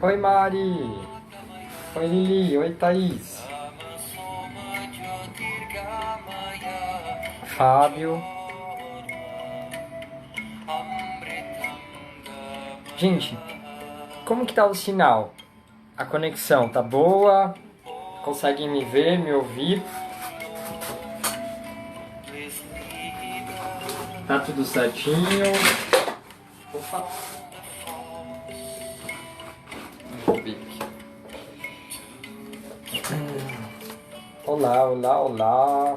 Oi, Mari. Oi, Lili. Oi, Thaís. Fábio. Gente, como que tá o sinal? A conexão tá boa? Conseguem me ver, me ouvir? Tá tudo certinho? Opa. Vou ver aqui. Olá, olá, olá.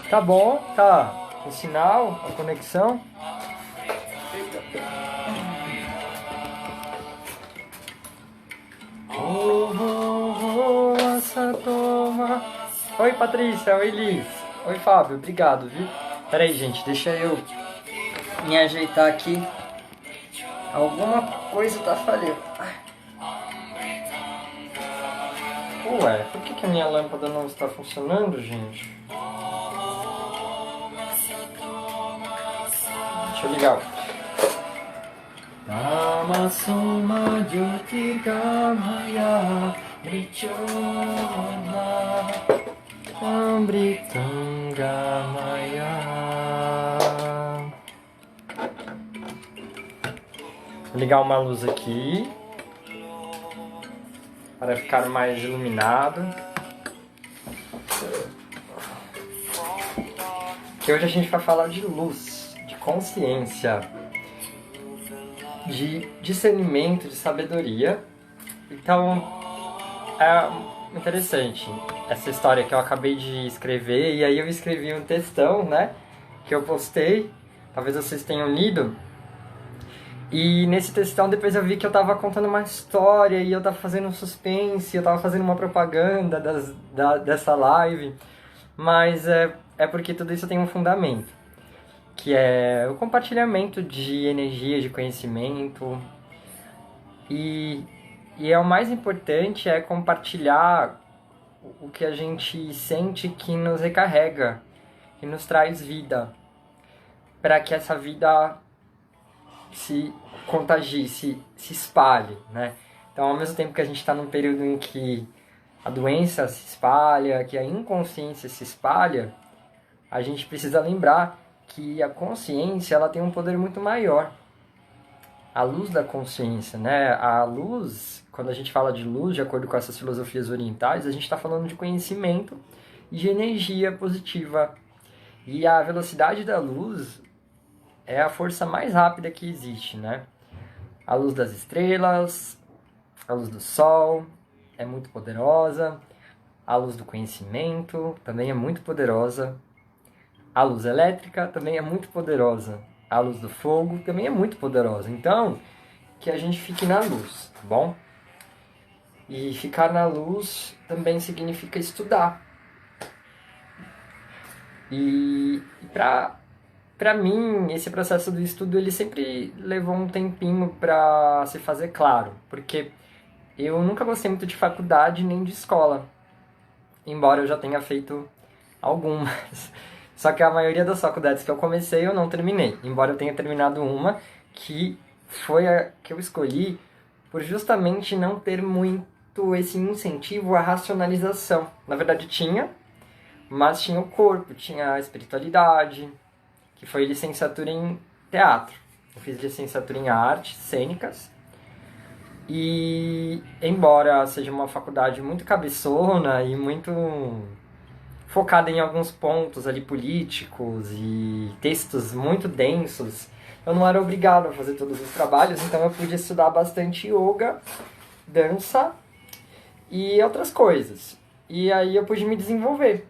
Tá bom? Tá? O sinal? A conexão? Oi, Patrícia. Oi, Liz. Oi, Fábio. Obrigado, viu? Pera aí, gente. Deixa eu me ajeitar aqui. Alguma coisa tá falhando. Ué, por que a minha lâmpada não está funcionando, gente? Deixa eu ligar. Tamasoma Jyotirgamaya Nichona Amritangamaya. Vou ligar uma luz aqui para ficar mais iluminado. Que hoje a gente vai falar de luz, de consciência, de discernimento, de sabedoria. Então, é interessante essa história que eu acabei de escrever, e aí eu escrevi um textão, né, que eu postei, talvez vocês tenham lido, e nesse textão depois eu vi que eu tava contando uma história, e eu tava fazendo um suspense, eu tava fazendo uma propaganda dessa live, mas é porque tudo isso tem um fundamento, que é o compartilhamento de energia, de conhecimento, e é o mais importante é compartilhar o que a gente sente que nos recarrega, que nos traz vida, para que essa vida se contagie, se espalhe, né? Então, ao mesmo tempo que a gente está num período em que a doença se espalha, que a inconsciência se espalha, a gente precisa lembrar que a consciência ela tem um poder muito maior. A luz da consciência, né? A luz, quando a gente fala de luz, de acordo com essas filosofias orientais, a gente está falando de conhecimento e de energia positiva. E a velocidade da luz é a força mais rápida que existe, né? A luz das estrelas, a luz do sol é muito poderosa. A luz do conhecimento também é muito poderosa. A luz elétrica também é muito poderosa. A luz do fogo também é muito poderosa. Então, que a gente fique na luz, tá bom? E ficar na luz também significa estudar. E pra mim, esse processo do estudo, ele sempre levou um tempinho pra se fazer claro. Porque eu nunca gostei muito de faculdade nem de escola. Embora eu já tenha feito algumas. Só que a maioria das faculdades que eu comecei eu não terminei. Embora eu tenha terminado uma, que foi a que eu escolhi por justamente não ter muito esse incentivo à racionalização. Na verdade tinha, mas tinha o corpo, tinha a espiritualidade, que foi licenciatura em teatro. Eu fiz licenciatura em artes cênicas. E embora seja uma faculdade muito cabeçona e muito focada em alguns pontos ali políticos e textos muito densos, eu não era obrigado a fazer todos os trabalhos, então eu pude estudar bastante yoga, dança e outras coisas. E aí eu pude me desenvolver,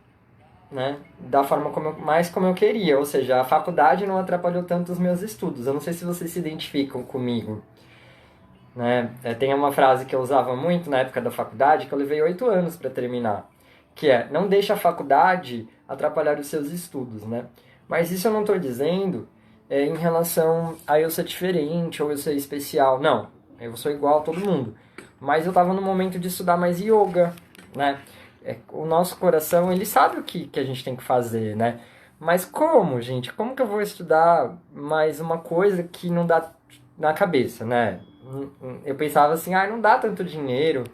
né, da forma como eu queria, ou seja, a faculdade não atrapalhou tanto os meus estudos. Eu não sei se vocês se identificam comigo, né? Tem uma frase que eu usava muito na época da faculdade, que eu levei 8 anos para terminar, que é: não deixe a faculdade atrapalhar os seus estudos, né? Mas isso eu não estou dizendo em relação a eu ser diferente ou eu ser especial. Não, eu sou igual a todo mundo. Mas eu estava no momento de estudar mais yoga, né? O nosso coração, ele sabe o que a gente tem que fazer, né? Mas como, gente? Como que eu vou estudar mais uma coisa que não dá na cabeça, né? Eu pensava assim, não dá tanto dinheiro,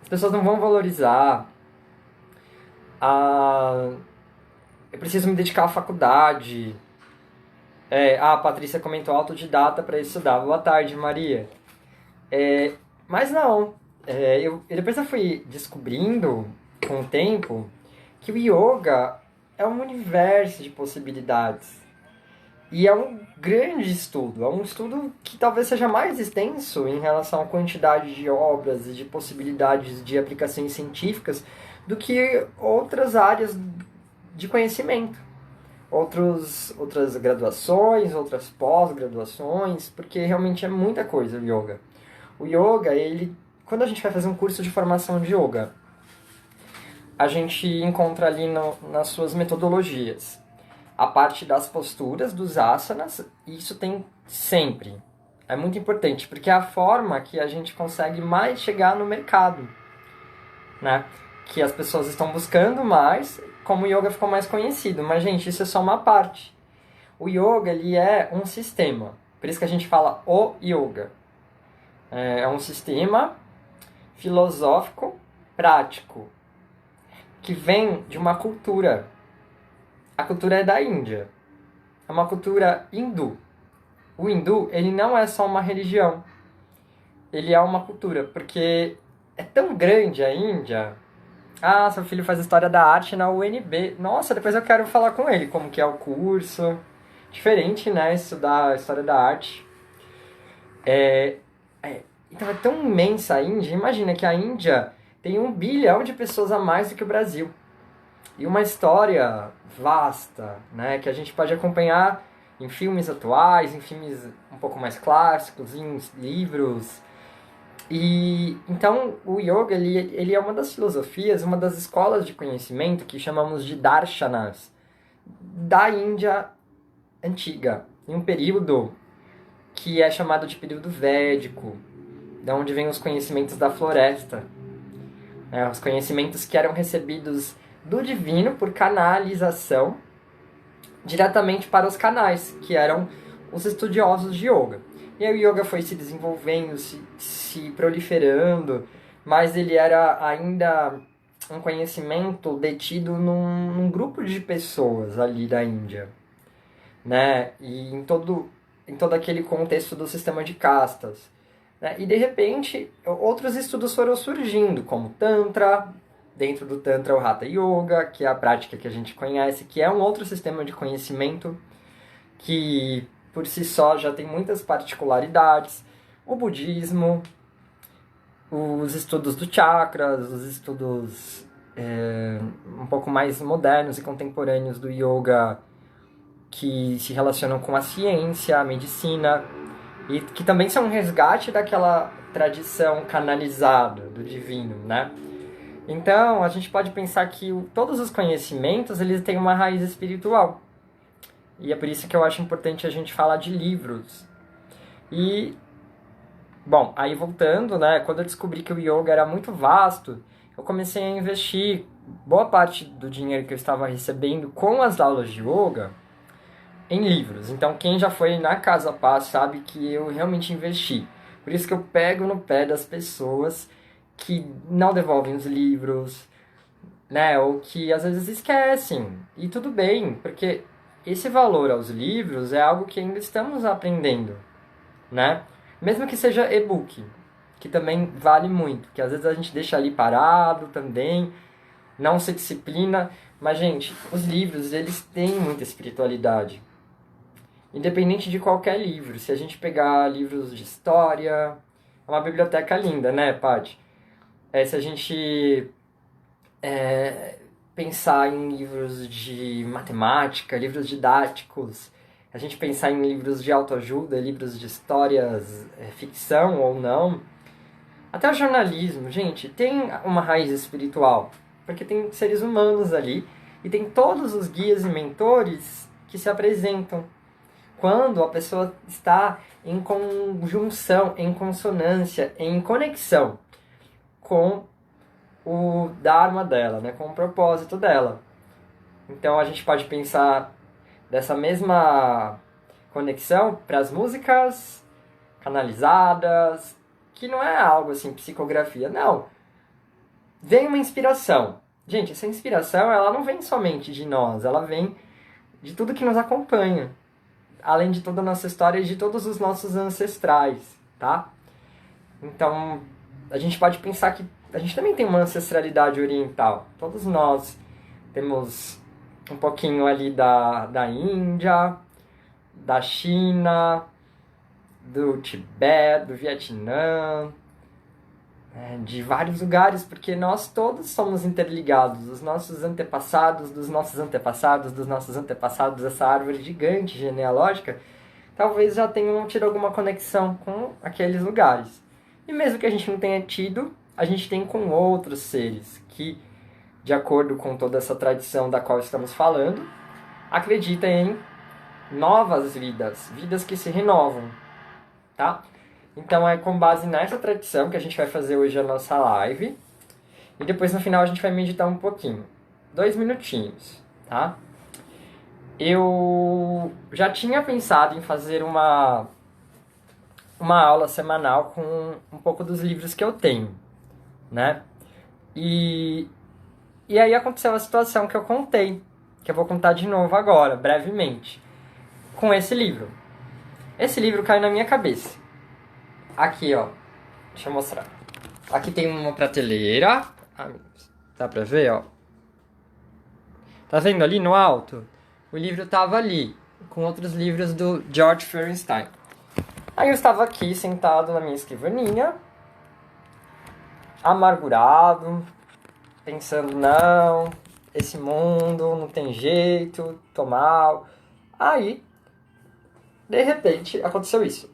as pessoas não vão valorizar, eu preciso me dedicar à faculdade. A Patrícia comentou autodidata para estudar. Boa tarde, Maria. Mas não, depois eu fui descobrindo com o tempo que o yoga é um universo de possibilidades. E é um grande estudo, é um estudo que talvez seja mais extenso em relação à quantidade de obras e de possibilidades de aplicações científicas do que outras áreas de conhecimento. Outras graduações, outras pós-graduações, porque realmente é muita coisa o yoga. O yoga, quando a gente vai fazer um curso de formação de yoga, a gente encontra ali nas suas metodologias a parte das posturas, dos asanas, e isso tem sempre. É muito importante, porque é a forma que a gente consegue mais chegar no mercado, né? Que as pessoas estão buscando mais, como o yoga ficou mais conhecido. Mas, gente, isso é só uma parte. O yoga, ele é um sistema. Por isso que a gente fala o yoga. É um sistema filosófico, prático, que vem de uma cultura. A cultura é da Índia. É uma cultura hindu. O hindu, ele não é só uma religião. Ele é uma cultura, porque é tão grande a Índia. Seu filho faz História da Arte na UNB. Nossa, depois eu quero falar com ele como que é o curso. Diferente, né, estudar História da Arte. Então é tão imensa a Índia. Imagina que a Índia tem 1 bilhão de pessoas a mais do que o Brasil. E uma história vasta, né, que a gente pode acompanhar em filmes atuais, em filmes um pouco mais clássicos, em livros. E então o yoga ele é uma das filosofias, uma das escolas de conhecimento que chamamos de darshanas da Índia antiga, em um período que é chamado de período védico, de onde vêm os conhecimentos da floresta, né, os conhecimentos que eram recebidos do divino por canalização diretamente para os canais, que eram os estudiosos de yoga. E aí o yoga foi se desenvolvendo, se proliferando, mas ele era ainda um conhecimento detido num grupo de pessoas ali da Índia, né? E em todo aquele contexto do sistema de castas, né? E de repente outros estudos foram surgindo, como Tantra. Dentro do Tantra, o Hatha Yoga, que é a prática que a gente conhece, que é um outro sistema de conhecimento que, por si só, já tem muitas particularidades. O budismo, os estudos do chakras, os estudos um pouco mais modernos e contemporâneos do yoga, que se relacionam com a ciência, a medicina, e que também são um resgate daquela tradição canalizada do divino, né? Então, a gente pode pensar que todos os conhecimentos, eles têm uma raiz espiritual. E é por isso que eu acho importante a gente falar de livros. E, bom, aí voltando, né, quando eu descobri que o yoga era muito vasto, eu comecei a investir boa parte do dinheiro que eu estava recebendo com as aulas de yoga em livros. Então, quem já foi na Casa Paz sabe que eu realmente investi. Por isso que eu pego no pé das pessoas que não devolvem os livros, né, ou que às vezes esquecem. E tudo bem, porque esse valor aos livros é algo que ainda estamos aprendendo, né? Mesmo que seja e-book, que também vale muito, que às vezes a gente deixa ali parado também, não se disciplina, mas gente, os livros, eles têm muita espiritualidade. Independente de qualquer livro, se a gente pegar livros de história, é uma biblioteca linda, né, Paty? Se a gente pensar em livros de matemática, livros didáticos, a gente pensar em livros de autoajuda, livros de histórias, ficção ou não, até o jornalismo, gente, tem uma raiz espiritual, porque tem seres humanos ali, e tem todos os guias e mentores que se apresentam quando a pessoa está em conjunção, em consonância, em conexão com o dharma dela, né? Com o propósito dela. Então a gente pode pensar dessa mesma conexão para as músicas canalizadas, que não é algo assim, psicografia, não. Vem uma inspiração. Gente, essa inspiração, ela não vem somente de nós, ela vem de tudo que nos acompanha. Além de toda a nossa história e de todos os nossos ancestrais, tá? Então, a gente pode pensar que a gente também tem uma ancestralidade oriental. Todos nós temos um pouquinho ali da Índia, da China, do Tibete, do Vietnã, de vários lugares, porque nós todos somos interligados. Os nossos antepassados, dos nossos antepassados, dos nossos antepassados, essa árvore gigante genealógica, talvez já tenham tido alguma conexão com aqueles lugares. E mesmo que a gente não tenha tido, a gente tem com outros seres que, de acordo com toda essa tradição da qual estamos falando, acreditam em novas vidas, vidas que se renovam, tá? Então é com base nessa tradição que a gente vai fazer hoje a nossa live. E depois no final a gente vai meditar um pouquinho. 2 minutinhos, tá? Eu já tinha pensado em fazer uma aula semanal com um pouco dos livros que eu tenho, né? E aí aconteceu a situação que eu contei, que eu vou contar de novo agora, brevemente, com esse livro. Esse livro caiu na minha cabeça. Aqui, ó. Deixa eu mostrar. Aqui tem uma prateleira. Dá pra ver, ó? Tá vendo ali no alto? O livro tava ali, com outros livros do George Feuerstein. Aí eu estava aqui, sentado na minha escrivaninha, amargurado, pensando, não, esse mundo não tem jeito, tô mal. Aí, de repente, aconteceu isso.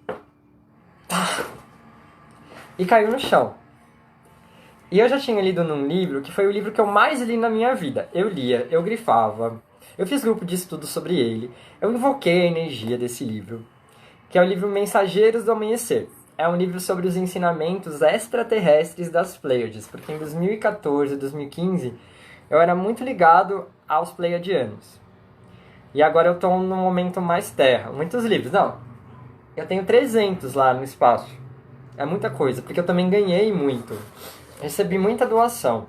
E caiu no chão. E eu já tinha lido num livro que foi o livro que eu mais li na minha vida. Eu lia, eu grifava, eu fiz grupo de estudo sobre ele, eu invoquei a energia desse livro, que é o livro Mensageiros do Amanhecer. É um livro sobre os ensinamentos extraterrestres das Pleiades, porque em 2014 e 2015 eu era muito ligado aos pleiadianos. E agora eu estou num momento mais terra. Muitos livros, não. Eu tenho 300 lá no espaço. É muita coisa, porque eu também ganhei muito. Recebi muita doação.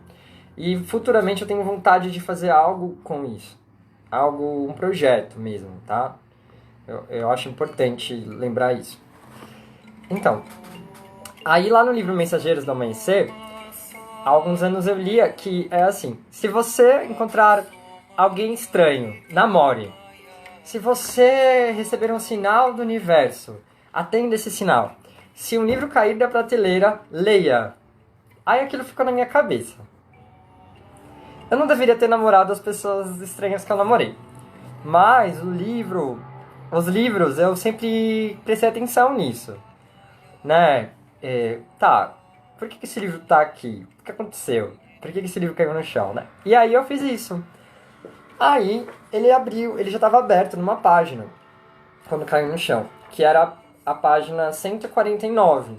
E futuramente eu tenho vontade de fazer algo com isso. Um projeto mesmo, tá? Eu acho importante lembrar isso. Então, aí lá no livro Mensageiros do Amanhecer, há alguns anos eu lia que é assim: se você encontrar alguém estranho, namore. Se você receber um sinal do universo, atenda esse sinal. Se um livro cair da prateleira, leia. Aí aquilo ficou na minha cabeça. Eu não deveria ter namorado as pessoas estranhas que eu namorei. Mas os livros, eu sempre prestei atenção nisso. Né? Tá, por que esse livro tá aqui? O que aconteceu? Por que esse livro caiu no chão, né? E aí eu fiz isso. Aí ele abriu, ele já estava aberto numa página, quando caiu no chão, que era a página 149.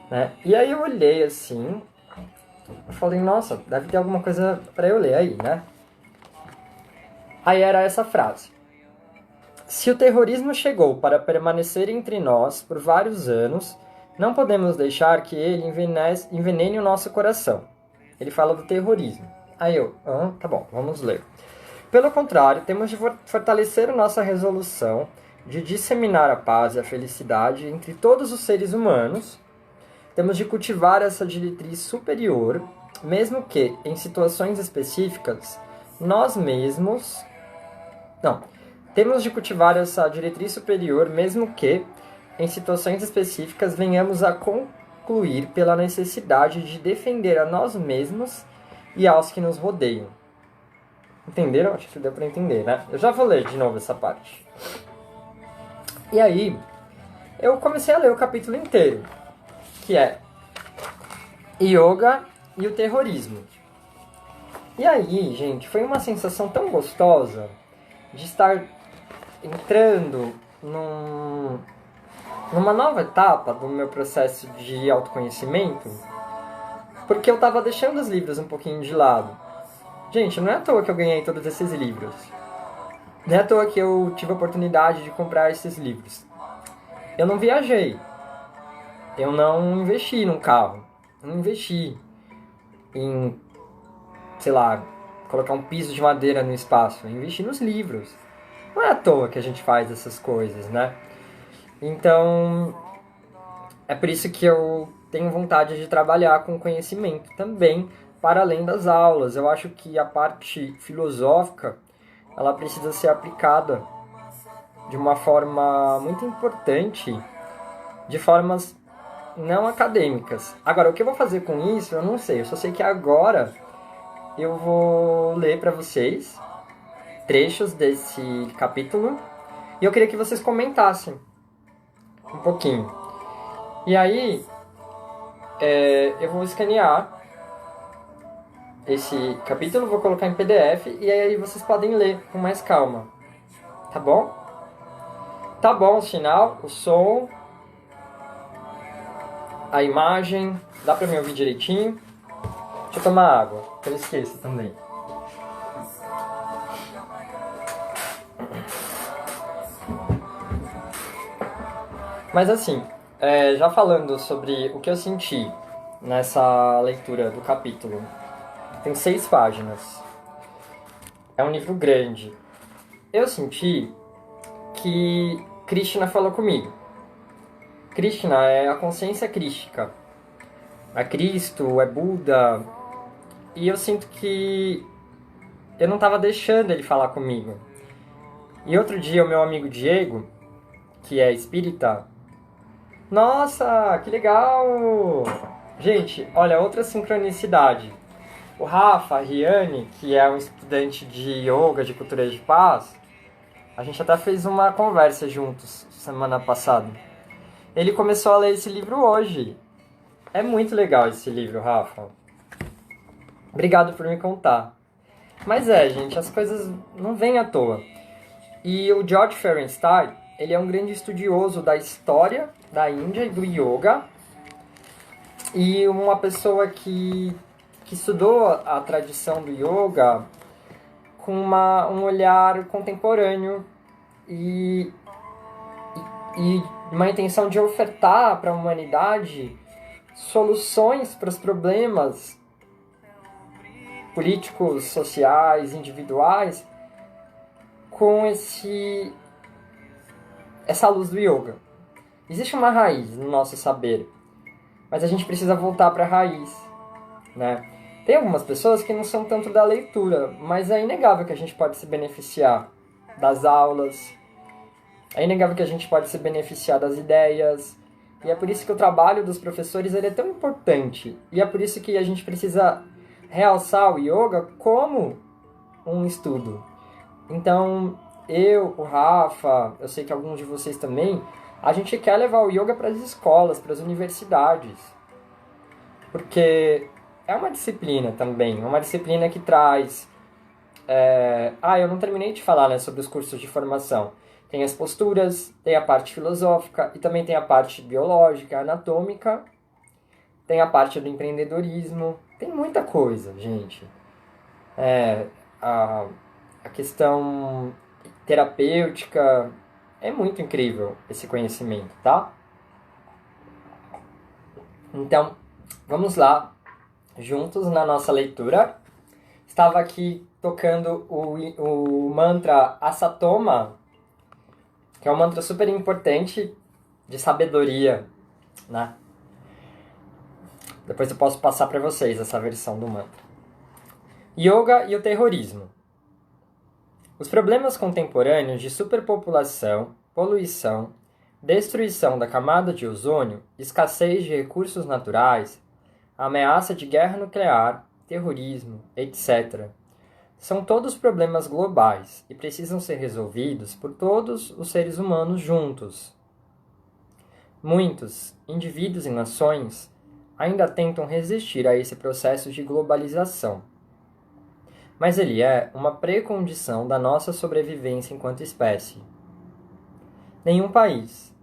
Né? E aí eu olhei assim, eu falei, nossa, deve ter alguma coisa para eu ler aí, né? Aí era essa frase: se o terrorismo chegou para permanecer entre nós por vários anos, não podemos deixar que ele envenene o nosso coração. Ele fala do terrorismo. Aí eu, tá bom, vamos ler. Pelo contrário, temos de fortalecer nossa resolução de disseminar a paz e a felicidade entre todos os seres humanos. Temos de cultivar essa diretriz superior, mesmo que, em situações específicas, nós mesmos... Não, temos de cultivar essa diretriz superior, mesmo que, em situações específicas, venhamos a concluir pela necessidade de defender a nós mesmos e aos que nos rodeiam. Entenderam? Acho que deu pra entender, né? Eu já vou ler de novo essa parte. E aí, eu comecei a ler o capítulo inteiro, que é Yoga e o Terrorismo. E aí, gente, foi uma sensação tão gostosa de estar entrando numa nova etapa do meu processo de autoconhecimento, Porque eu tava deixando os livros um pouquinho de lado. Gente, não é à toa que eu ganhei todos esses livros. Não é à toa que eu tive a oportunidade de comprar esses livros. Eu não viajei. Eu não investi num carro. Eu não investi em, sei lá, colocar um piso de madeira no espaço. Eu investi nos livros. Não é à toa que a gente faz essas coisas, né? Então, é por isso que eu tenho vontade de trabalhar com conhecimento também, para além das aulas. Eu acho que a parte filosófica, ela precisa ser aplicada de uma forma muito importante, de formas não acadêmicas. Agora, o que eu vou fazer com isso, eu não sei. Eu só sei que agora eu vou ler para vocês trechos desse capítulo e eu queria que vocês comentassem um pouquinho. E aí, eu vou escanear esse capítulo, vou colocar em PDF e aí vocês podem ler com mais calma. Tá bom? Tá bom o sinal, o som, a imagem, dá pra me ouvir direitinho? Deixa eu tomar água, que eu esqueço também. Mas assim, já falando sobre o que eu senti nessa leitura do capítulo, tem 6 páginas. É um livro grande. Eu senti que Krishna falou comigo. Krishna é a consciência crística. É Cristo, é Buda. E eu sinto que eu não estava deixando ele falar comigo. E outro dia o meu amigo Diego, que é espírita... Nossa, que legal! Gente, olha, outra sincronicidade. O Rafa, a Riane, que é um estudante de yoga, de cultura de paz, a gente até fez uma conversa juntos semana passada. Ele começou a ler esse livro hoje. É muito legal esse livro, Rafa. Obrigado por me contar. Mas gente, as coisas não vêm à toa. E o George Ferenstein, ele é um grande estudioso da história da Índia e do yoga. E uma pessoa que estudou a tradição do yoga com um olhar contemporâneo e uma intenção de ofertar para a humanidade soluções para os problemas políticos, sociais, individuais com essa luz do yoga. Existe uma raiz no nosso saber, mas a gente precisa voltar para a raiz, né? Tem algumas pessoas que não são tanto da leitura, mas é inegável que a gente pode se beneficiar das aulas, é inegável que a gente pode se beneficiar das ideias, e é por isso que o trabalho dos professores ele é tão importante, e é por isso que a gente precisa realçar o yoga como um estudo. Então, o Rafa, eu sei que alguns de vocês também, a gente quer levar o yoga para as escolas, para as universidades, porque é uma disciplina também, uma disciplina que traz... eu não terminei de falar, né, sobre os cursos de formação. Tem as posturas, tem a parte filosófica e também tem a parte biológica, anatômica, tem a parte do empreendedorismo, tem muita coisa, gente. A questão terapêutica, é muito incrível esse conhecimento, tá? Então, vamos lá, juntos na nossa leitura. Estava aqui tocando o mantra Asatoma, que é um mantra super importante de sabedoria, né? Depois eu posso passar para vocês essa versão do mantra. Yoga e o terrorismo. Os problemas contemporâneos de superpopulação, poluição, destruição da camada de ozônio, escassez de recursos naturais, ameaça de guerra nuclear, terrorismo, etc., são todos problemas globais e precisam ser resolvidos por todos os seres humanos juntos. Muitos, indivíduos e nações, ainda tentam resistir a esse processo de globalização. Mas ele é uma precondição da nossa sobrevivência enquanto espécie. Nenhum país,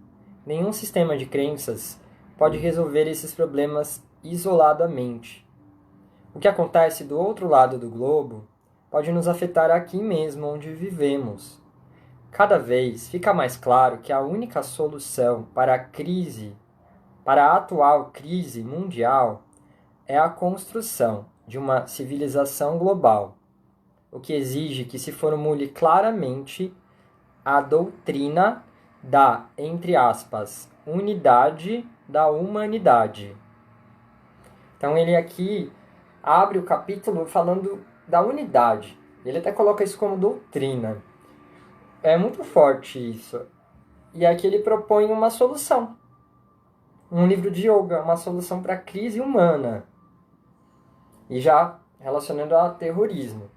nenhum sistema de crenças pode resolver esses problemas isoladamente. O que acontece do outro lado do globo pode nos afetar aqui mesmo onde vivemos. Cada vez fica mais claro que a única solução para a atual crise mundial, é a construção de uma civilização global, o que exige que se formule claramente a doutrina da, entre aspas, unidade da humanidade. Então ele aqui abre o capítulo falando da unidade. Ele até coloca isso como doutrina. É muito forte isso. E aqui ele propõe uma solução. Um livro de yoga, uma solução para a crise humana. E já relacionando ao terrorismo.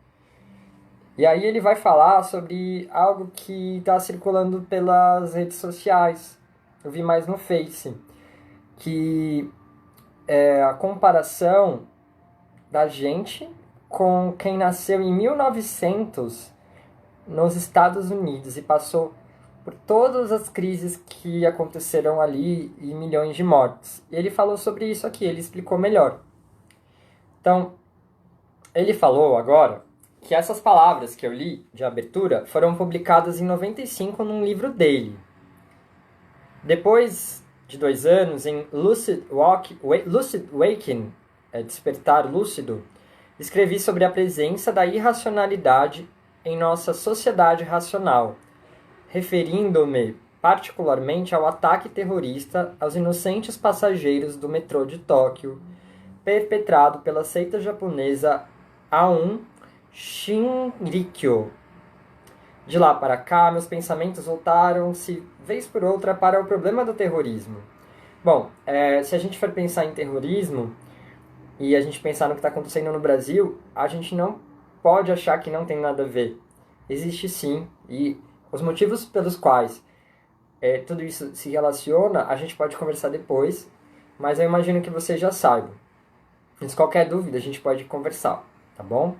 E aí ele vai falar sobre algo que está circulando pelas redes sociais. Eu vi mais no Face. Que é a comparação da gente com quem nasceu em 1900 nos Estados Unidos e passou por todas as crises que aconteceram ali e milhões de mortes. Ele falou sobre isso aqui, ele explicou melhor. Então, ele falou agora que essas palavras que eu li de abertura foram publicadas em 95 num livro dele. Depois de 2 anos, em Lucid Waking, Despertar Lúcido, escrevi sobre a presença da irracionalidade em nossa sociedade racional, referindo-me particularmente ao ataque terrorista aos inocentes passageiros do metrô de Tóquio, perpetrado pela seita japonesa Aum Shinrikyo. De lá para cá, meus pensamentos voltaram-se, vez por outra, para o problema do terrorismo. Bom, se a gente for pensar em terrorismo, e a gente pensar no que está acontecendo no Brasil, a gente não pode achar que não tem nada a ver. Existe sim, e os motivos pelos quais tudo isso se relaciona, a gente pode conversar depois, mas eu imagino que você já saiba. Mas qualquer dúvida, a gente pode conversar, tá bom?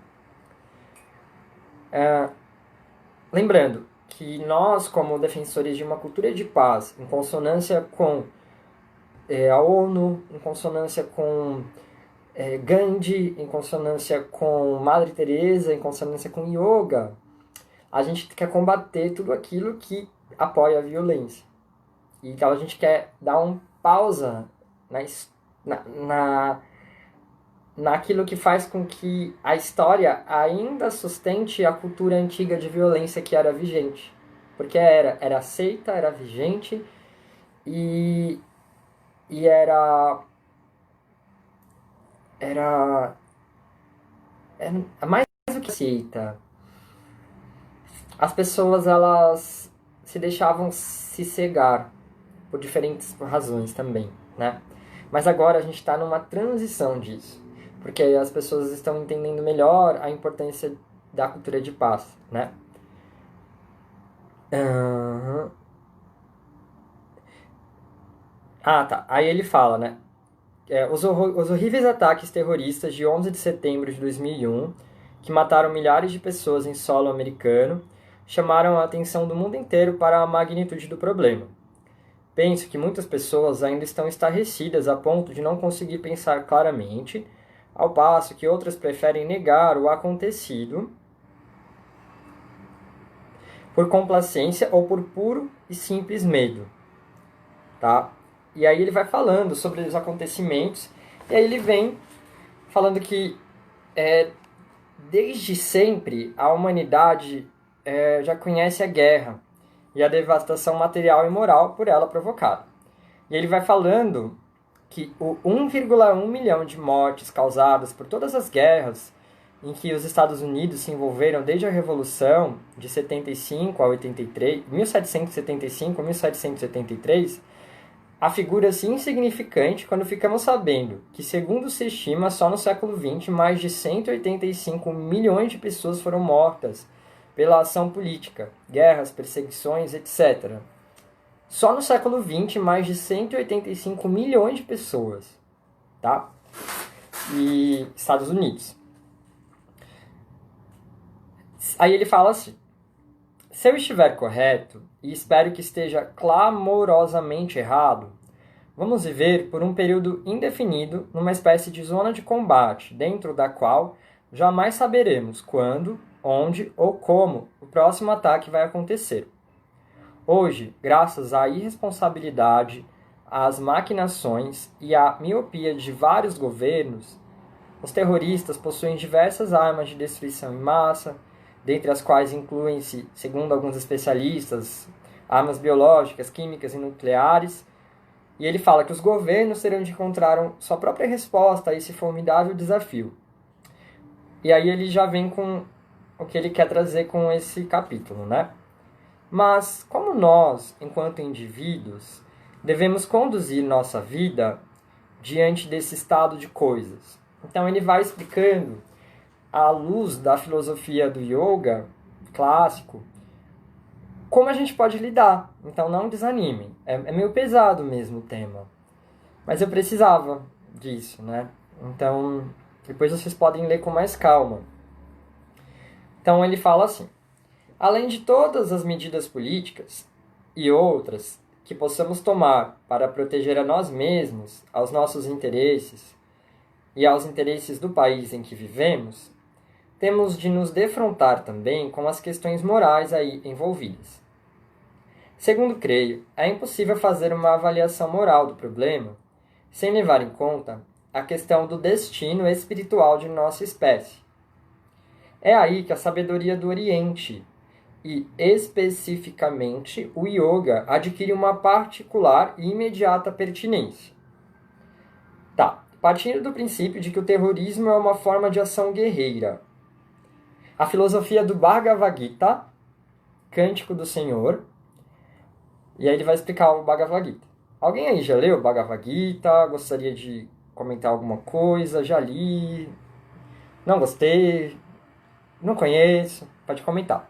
Lembrando que nós, como defensores de uma cultura de paz, em consonância com a ONU, em consonância com Gandhi, em consonância com Madre Teresa, em consonância com yoga, a gente quer combater tudo aquilo que apoia a violência. Então a gente quer dar uma pausa naquilo que faz com que a história ainda sustente a cultura antiga de violência que era vigente. Porque era aceita, era vigente e era mais do que aceita. As pessoas, elas se deixavam se cegar por diferentes razões também, né? Mas agora a gente está numa transição disso, porque as pessoas estão entendendo melhor a importância da cultura de paz, né? Tá. Aí ele fala, né? Os horríveis ataques terroristas de 11 de setembro de 2001, que mataram milhares de pessoas em solo americano, chamaram a atenção do mundo inteiro para a magnitude do problema. Penso que muitas pessoas ainda estão estarrecidas a ponto de não conseguir pensar claramente, ao passo que outras preferem negar o acontecido por complacência ou por puro e simples medo. Tá? E aí ele vai falando sobre os acontecimentos, e aí ele vem falando que desde sempre a humanidade já conhece a guerra e a devastação material e moral por ela provocada. E ele vai falando que o 1,1 milhão de mortes causadas por todas as guerras em que os Estados Unidos se envolveram desde a Revolução de 75 a 83, 1775 a 1773, afigura-se insignificante quando ficamos sabendo que, segundo se estima, só no século XX, mais de 185 milhões de pessoas foram mortas pela ação política, guerras, perseguições, etc. Só no século XX, mais de 185 milhões de pessoas, tá? E Estados Unidos. Aí ele fala assim: se eu estiver correto, e espero que esteja clamorosamente errado, Vamos viver por um período indefinido numa espécie de zona de combate, dentro da qual jamais saberemos quando, onde ou como o próximo ataque vai acontecer. Hoje, graças à irresponsabilidade, às maquinações e à miopia de vários governos, os terroristas possuem diversas armas de destruição em massa, dentre as quais incluem-se, segundo alguns especialistas, armas biológicas, químicas e nucleares. E ele fala que os governos terão de encontrar sua própria resposta a esse formidável desafio. E aí ele já vem com o que ele quer trazer com esse capítulo, né? Mas como nós, enquanto indivíduos, devemos conduzir nossa vida diante desse estado de coisas? Então ele vai explicando, à luz da filosofia do yoga clássico, como a gente pode lidar. Então não desanimem. É meio pesado mesmo o tema. Mas eu precisava disso, né? Então, depois vocês podem ler com mais calma. Então ele fala assim: além de todas as medidas políticas e outras que possamos tomar para proteger a nós mesmos, aos nossos interesses e aos interesses do país em que vivemos, temos de nos defrontar também com as questões morais aí envolvidas. Segundo creio, é impossível fazer uma avaliação moral do problema sem levar em conta a questão do destino espiritual de nossa espécie. É aí que a sabedoria do Oriente, e especificamente o yoga, adquire uma particular e imediata pertinência. Partindo do princípio de que o terrorismo é uma forma de ação guerreira. A filosofia do Bhagavad Gita, Cântico do Senhor, e aí ele vai explicar o Bhagavad Gita. Alguém aí já leu o Bhagavad Gita? Gostaria de comentar alguma coisa? Já li? Não gostei? Não conheço? Pode comentar.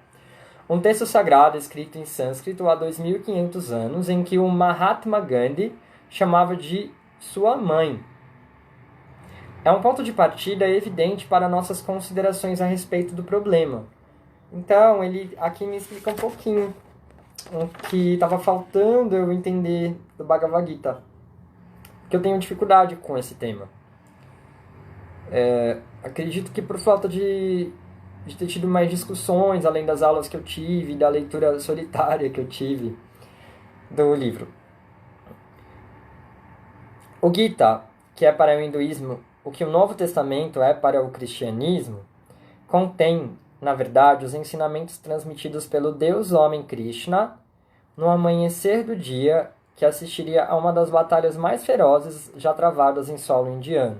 Um texto sagrado escrito em sânscrito há 2500 anos, em que o Mahatma Gandhi chamava de sua mãe. É um ponto de partida evidente para nossas considerações a respeito do problema. Então, ele aqui me explica um pouquinho o que estava faltando eu entender do Bhagavad Gita. Porque eu tenho dificuldade com esse tema. Acredito que por falta de ter tido mais discussões, além das aulas que eu tive, da leitura solitária que eu tive do livro. O Gita, que é para o hinduísmo o que o Novo Testamento é para o cristianismo, contém, na verdade, os ensinamentos transmitidos pelo Deus-Homem Krishna no amanhecer do dia que assistiria a uma das batalhas mais ferozes já travadas em solo indiano.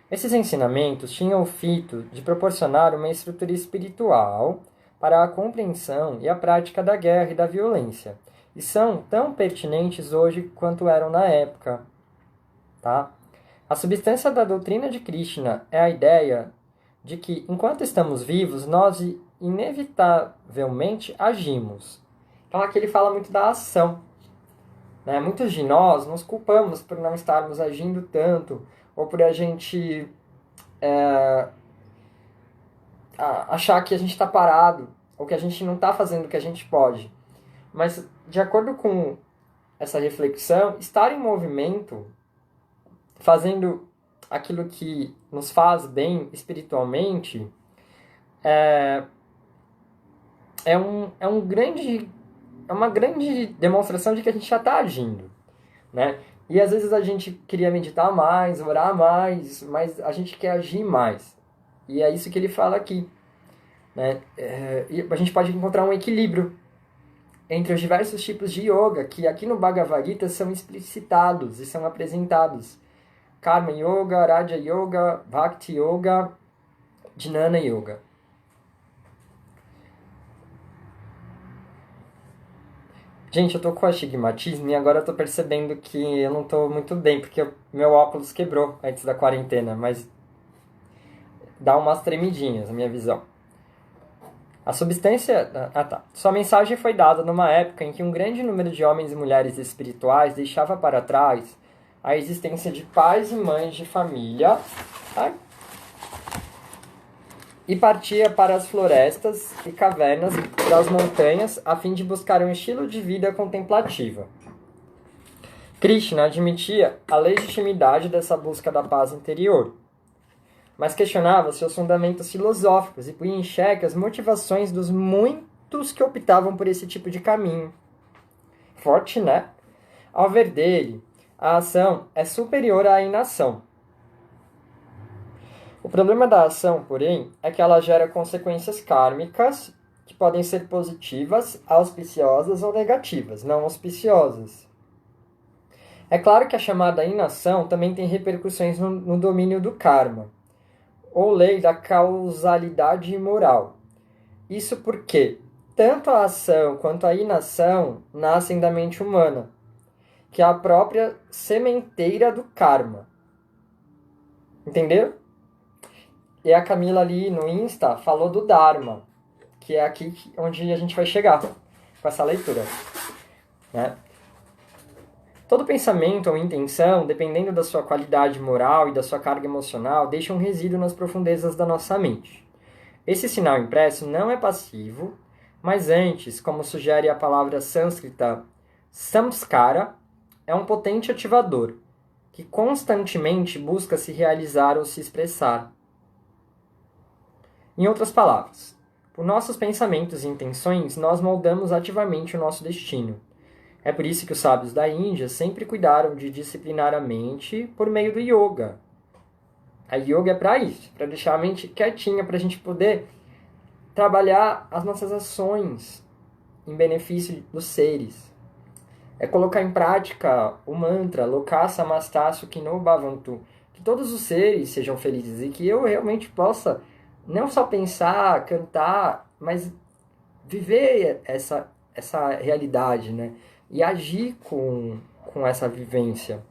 Esses ensinamentos tinham o fito de proporcionar uma estrutura espiritual para a compreensão e a prática da guerra e da violência, e são tão pertinentes hoje quanto eram na época. Tá? A substância da doutrina de Krishna é a ideia de que, enquanto estamos vivos, nós inevitavelmente agimos. Então aqui ele fala muito da ação. Né? Muitos de nós nos culpamos por não estarmos agindo tanto, ou por a gente achar que a gente está parado, ou que a gente não está fazendo o que a gente pode. Mas, de acordo com essa reflexão, estar em movimento, fazendo aquilo que nos faz bem espiritualmente, é uma grande demonstração de que a gente já está agindo, né? E às vezes a gente queria meditar mais, orar mais, mas a gente quer agir mais. E é isso que ele fala aqui, né? E a gente pode encontrar um equilíbrio entre os diversos tipos de yoga que aqui no Bhagavad Gita são explicitados e são apresentados. Karma Yoga, Raja Yoga, Bhakti Yoga, Jnana Yoga. Gente, eu tô com astigmatismo e agora eu tô percebendo que eu não tô muito bem, porque meu óculos quebrou antes da quarentena, mas dá umas tremidinhas a minha visão. A substância... Sua mensagem foi dada numa época em que um grande número de homens e mulheres espirituais deixava para trás a existência de pais e mães de família e partia para as florestas e cavernas das montanhas a fim de buscar um estilo de vida contemplativa. Krishna admitia a legitimidade dessa busca da paz interior, mas questionava seus fundamentos filosóficos e punha em xeque as motivações dos muitos que optavam por esse tipo de caminho. Forte, né? Ao ver dele, a ação é superior à inação. O problema da ação, porém, é que ela gera consequências kármicas que podem ser positivas, auspiciosas ou negativas, não auspiciosas. É claro que a chamada inação também tem repercussões no domínio do karma, ou lei da causalidade moral. Isso porque tanto a ação quanto a inação nascem da mente humana, que é a própria sementeira do karma. Entendeu? E a Camila ali no Insta falou do Dharma, que é aqui onde a gente vai chegar com essa leitura, né? Todo pensamento ou intenção, dependendo da sua qualidade moral e da sua carga emocional, deixa um resíduo nas profundezas da nossa mente. Esse sinal impresso não é passivo, mas antes, como sugere a palavra sânscrita samskara, é um potente ativador, que constantemente busca se realizar ou se expressar. Em outras palavras, por nossos pensamentos e intenções, nós moldamos ativamente o nosso destino. É por isso que os sábios da Índia sempre cuidaram de disciplinar a mente por meio do yoga. A yoga é para isso, para deixar a mente quietinha, para a gente poder trabalhar as nossas ações em benefício dos seres. É colocar em prática o mantra Loka Samasta Sukhino Bhavantu, que todos os seres sejam felizes e que eu realmente possa não só pensar, cantar, mas viver essa realidade, né? E agir com essa vivência.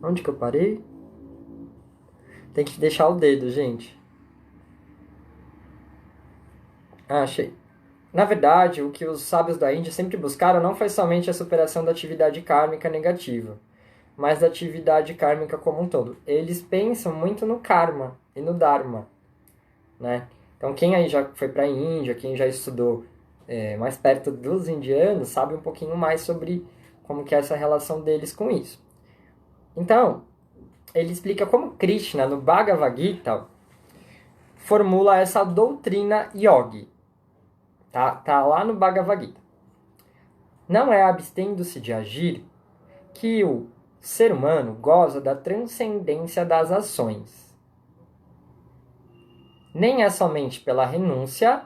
Onde que eu parei? Tem que deixar o dedo, gente. Ah, achei. Na verdade, o que os sábios da Índia sempre buscaram não foi somente a superação da atividade kármica negativa, mas da atividade kármica como um todo. Eles pensam muito no karma e no dharma, né? Então, quem aí já foi para a Índia, quem já estudou mais perto dos indianos, sabe um pouquinho mais sobre como que é essa relação deles com isso. Então, ele explica como Krishna, no Bhagavad Gita, formula essa doutrina yogi. Tá lá no Bhagavad Gita. Não é abstendo-se de agir que o ser humano goza da transcendência das ações. Nem é somente pela renúncia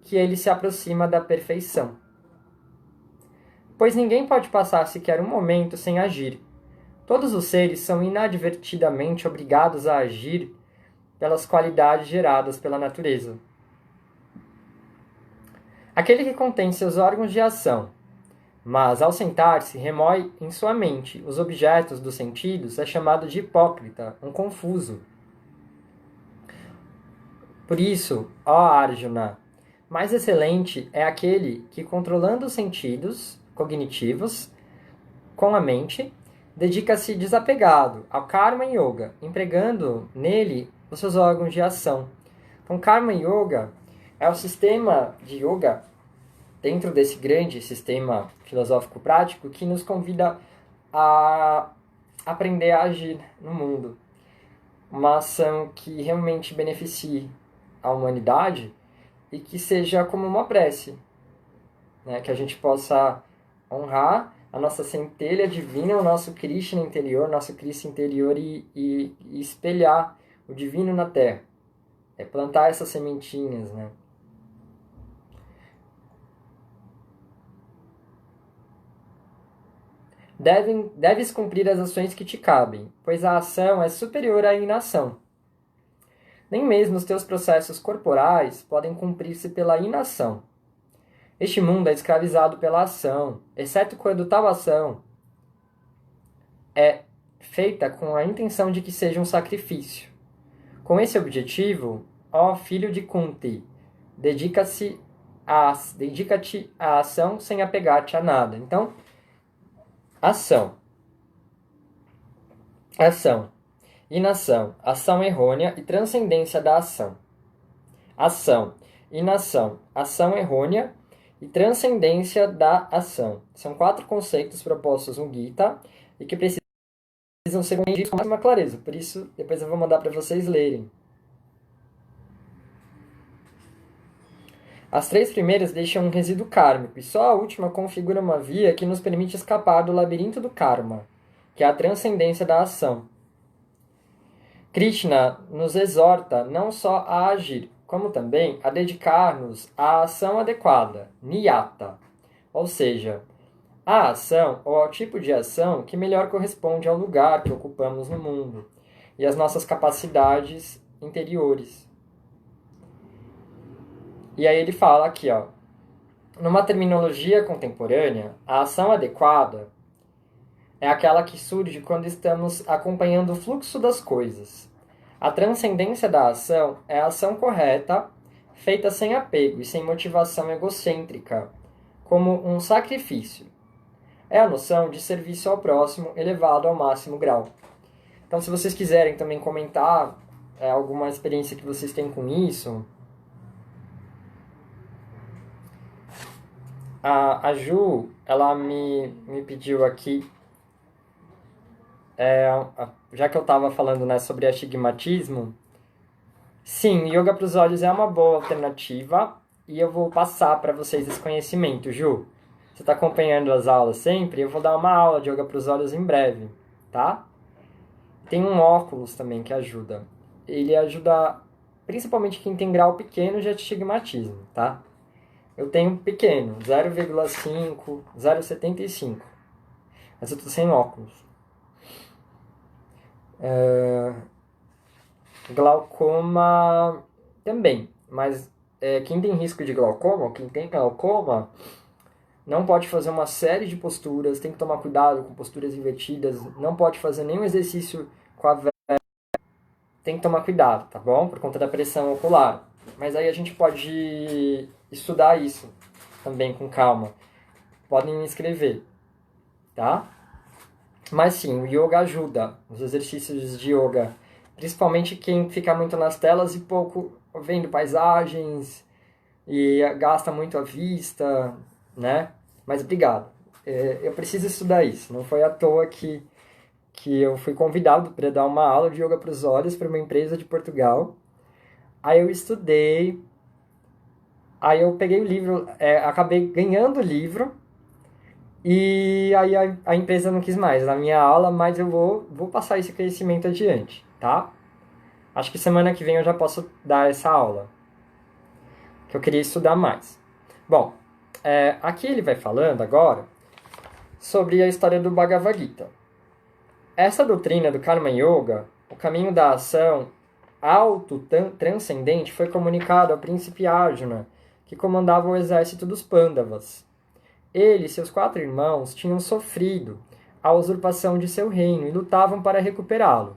que ele se aproxima da perfeição. Pois ninguém pode passar sequer um momento sem agir. Todos os seres são inadvertidamente obrigados a agir pelas qualidades geradas pela natureza. Aquele que contém seus órgãos de ação, mas ao sentar-se remói em sua mente os objetos dos sentidos, é chamado de hipócrita, um confuso. Por isso, ó Arjuna, mais excelente é aquele que, controlando os sentidos cognitivos com a mente, dedica-se desapegado ao Karma Yoga, empregando nele os seus órgãos de ação. Então, Karma Yoga é o sistema de yoga dentro desse grande sistema filosófico prático que nos convida a aprender a agir no mundo. Uma ação que realmente beneficie a humanidade e que seja como uma prece, né? Que a gente possa honrar a nossa centelha divina, o nosso Krishna interior, nosso Krishna interior e espelhar o divino na Terra. É plantar essas sementinhas, né? Deves cumprir as ações que te cabem, pois a ação é superior à inação. Nem mesmo os teus processos corporais podem cumprir-se pela inação. Este mundo é escravizado pela ação, exceto quando tal ação é feita com a intenção de que seja um sacrifício. Com esse objetivo, ó filho de Kunti, dedica-te à ação sem apegar-te a nada. Então, ação, inação, ação errônea e transcendência da ação. Ação, inação, ação errônea e transcendência da ação. São 4 conceitos propostos no Gita e que precisam ser compreendidos com máxima clareza. Por isso, depois eu vou mandar para vocês lerem. As 3 primeiras deixam um resíduo kármico, e só a última configura uma via que nos permite escapar do labirinto do karma, que é a transcendência da ação. Krishna nos exorta não só a agir, como também a dedicar-nos à ação adequada, niyata, ou seja, à ação ou ao tipo de ação que melhor corresponde ao lugar que ocupamos no mundo e às nossas capacidades interiores. E aí ele fala aqui, ó, numa terminologia contemporânea, a ação adequada é aquela que surge quando estamos acompanhando o fluxo das coisas. A transcendência da ação é a ação correta, feita sem apego e sem motivação egocêntrica, como um sacrifício. É a noção de serviço ao próximo elevado ao máximo grau. Então, se vocês quiserem também comentar alguma experiência que vocês têm com isso... A Ju, ela me pediu aqui, já que eu estava falando, né, sobre astigmatismo, sim, yoga para os olhos é uma boa alternativa e eu vou passar para vocês esse conhecimento, Ju. Você está acompanhando as aulas sempre? Eu vou dar uma aula de yoga para os olhos em breve, tá? Tem um óculos também que ajuda. Ele ajuda principalmente quem tem grau pequeno de astigmatismo, tá? Eu tenho um pequeno, 0,5, 0,75. Mas eu tô sem óculos. Glaucoma também. Mas quem tem risco de glaucoma, ou quem tem glaucoma, não pode fazer uma série de posturas, tem que tomar cuidado com posturas invertidas, não pode fazer nenhum exercício com a vela. Tem que tomar cuidado, tá bom? Por conta da pressão ocular. Mas aí a gente pode estudar isso também com calma. Podem me escrever, tá? Mas sim, o yoga ajuda, os exercícios de yoga. Principalmente quem fica muito nas telas e pouco vendo paisagens e gasta muito a vista, né? Mas obrigado. Eu preciso estudar isso. Não foi à toa que eu fui convidado para dar uma aula de yoga para os olhos para uma empresa de Portugal. Aí eu estudei, aí eu peguei o livro, acabei ganhando o livro, e aí a empresa não quis mais na minha aula, mas eu vou passar esse conhecimento adiante, tá? Acho que semana que vem eu já posso dar essa aula, que eu queria estudar mais. Bom, aqui ele vai falando agora sobre a história do Bhagavad Gita. Essa doutrina do Karma Yoga, o caminho da ação auto-transcendente, foi comunicado ao príncipe Arjuna, que comandava o exército dos Pandavas. Ele e seus 4 irmãos tinham sofrido a usurpação de seu reino e lutavam para recuperá-lo.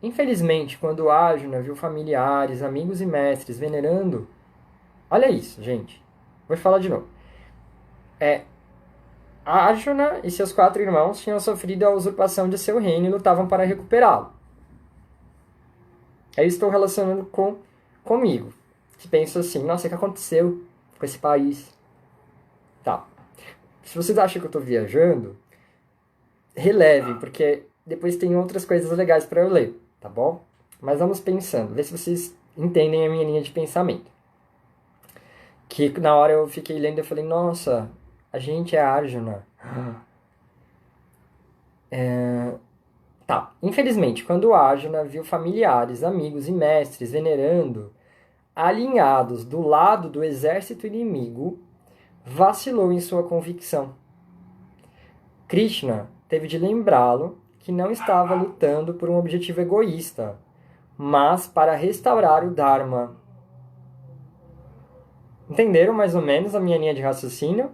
Infelizmente, quando Arjuna viu familiares, amigos e mestres venerando... Olha isso, gente. Vou falar de novo. Arjuna e seus 4 irmãos tinham sofrido a usurpação de seu reino e lutavam para recuperá-lo. Aí eu estou relacionando comigo. Que penso assim, nossa, o que aconteceu com esse país? Tá. Se vocês acham que eu estou viajando, releve, porque depois tem outras coisas legais para eu ler, tá bom? Mas vamos pensando, ver se vocês entendem a minha linha de pensamento. Que na hora eu fiquei lendo e falei, nossa, a gente é Arjuna. Tá. Infelizmente, quando Arjuna viu familiares, amigos e mestres venerando, alinhados do lado do exército inimigo, vacilou em sua convicção. Krishna teve de lembrá-lo que não estava lutando por um objetivo egoísta, mas para restaurar o Dharma. Entenderam mais ou menos a minha linha de raciocínio?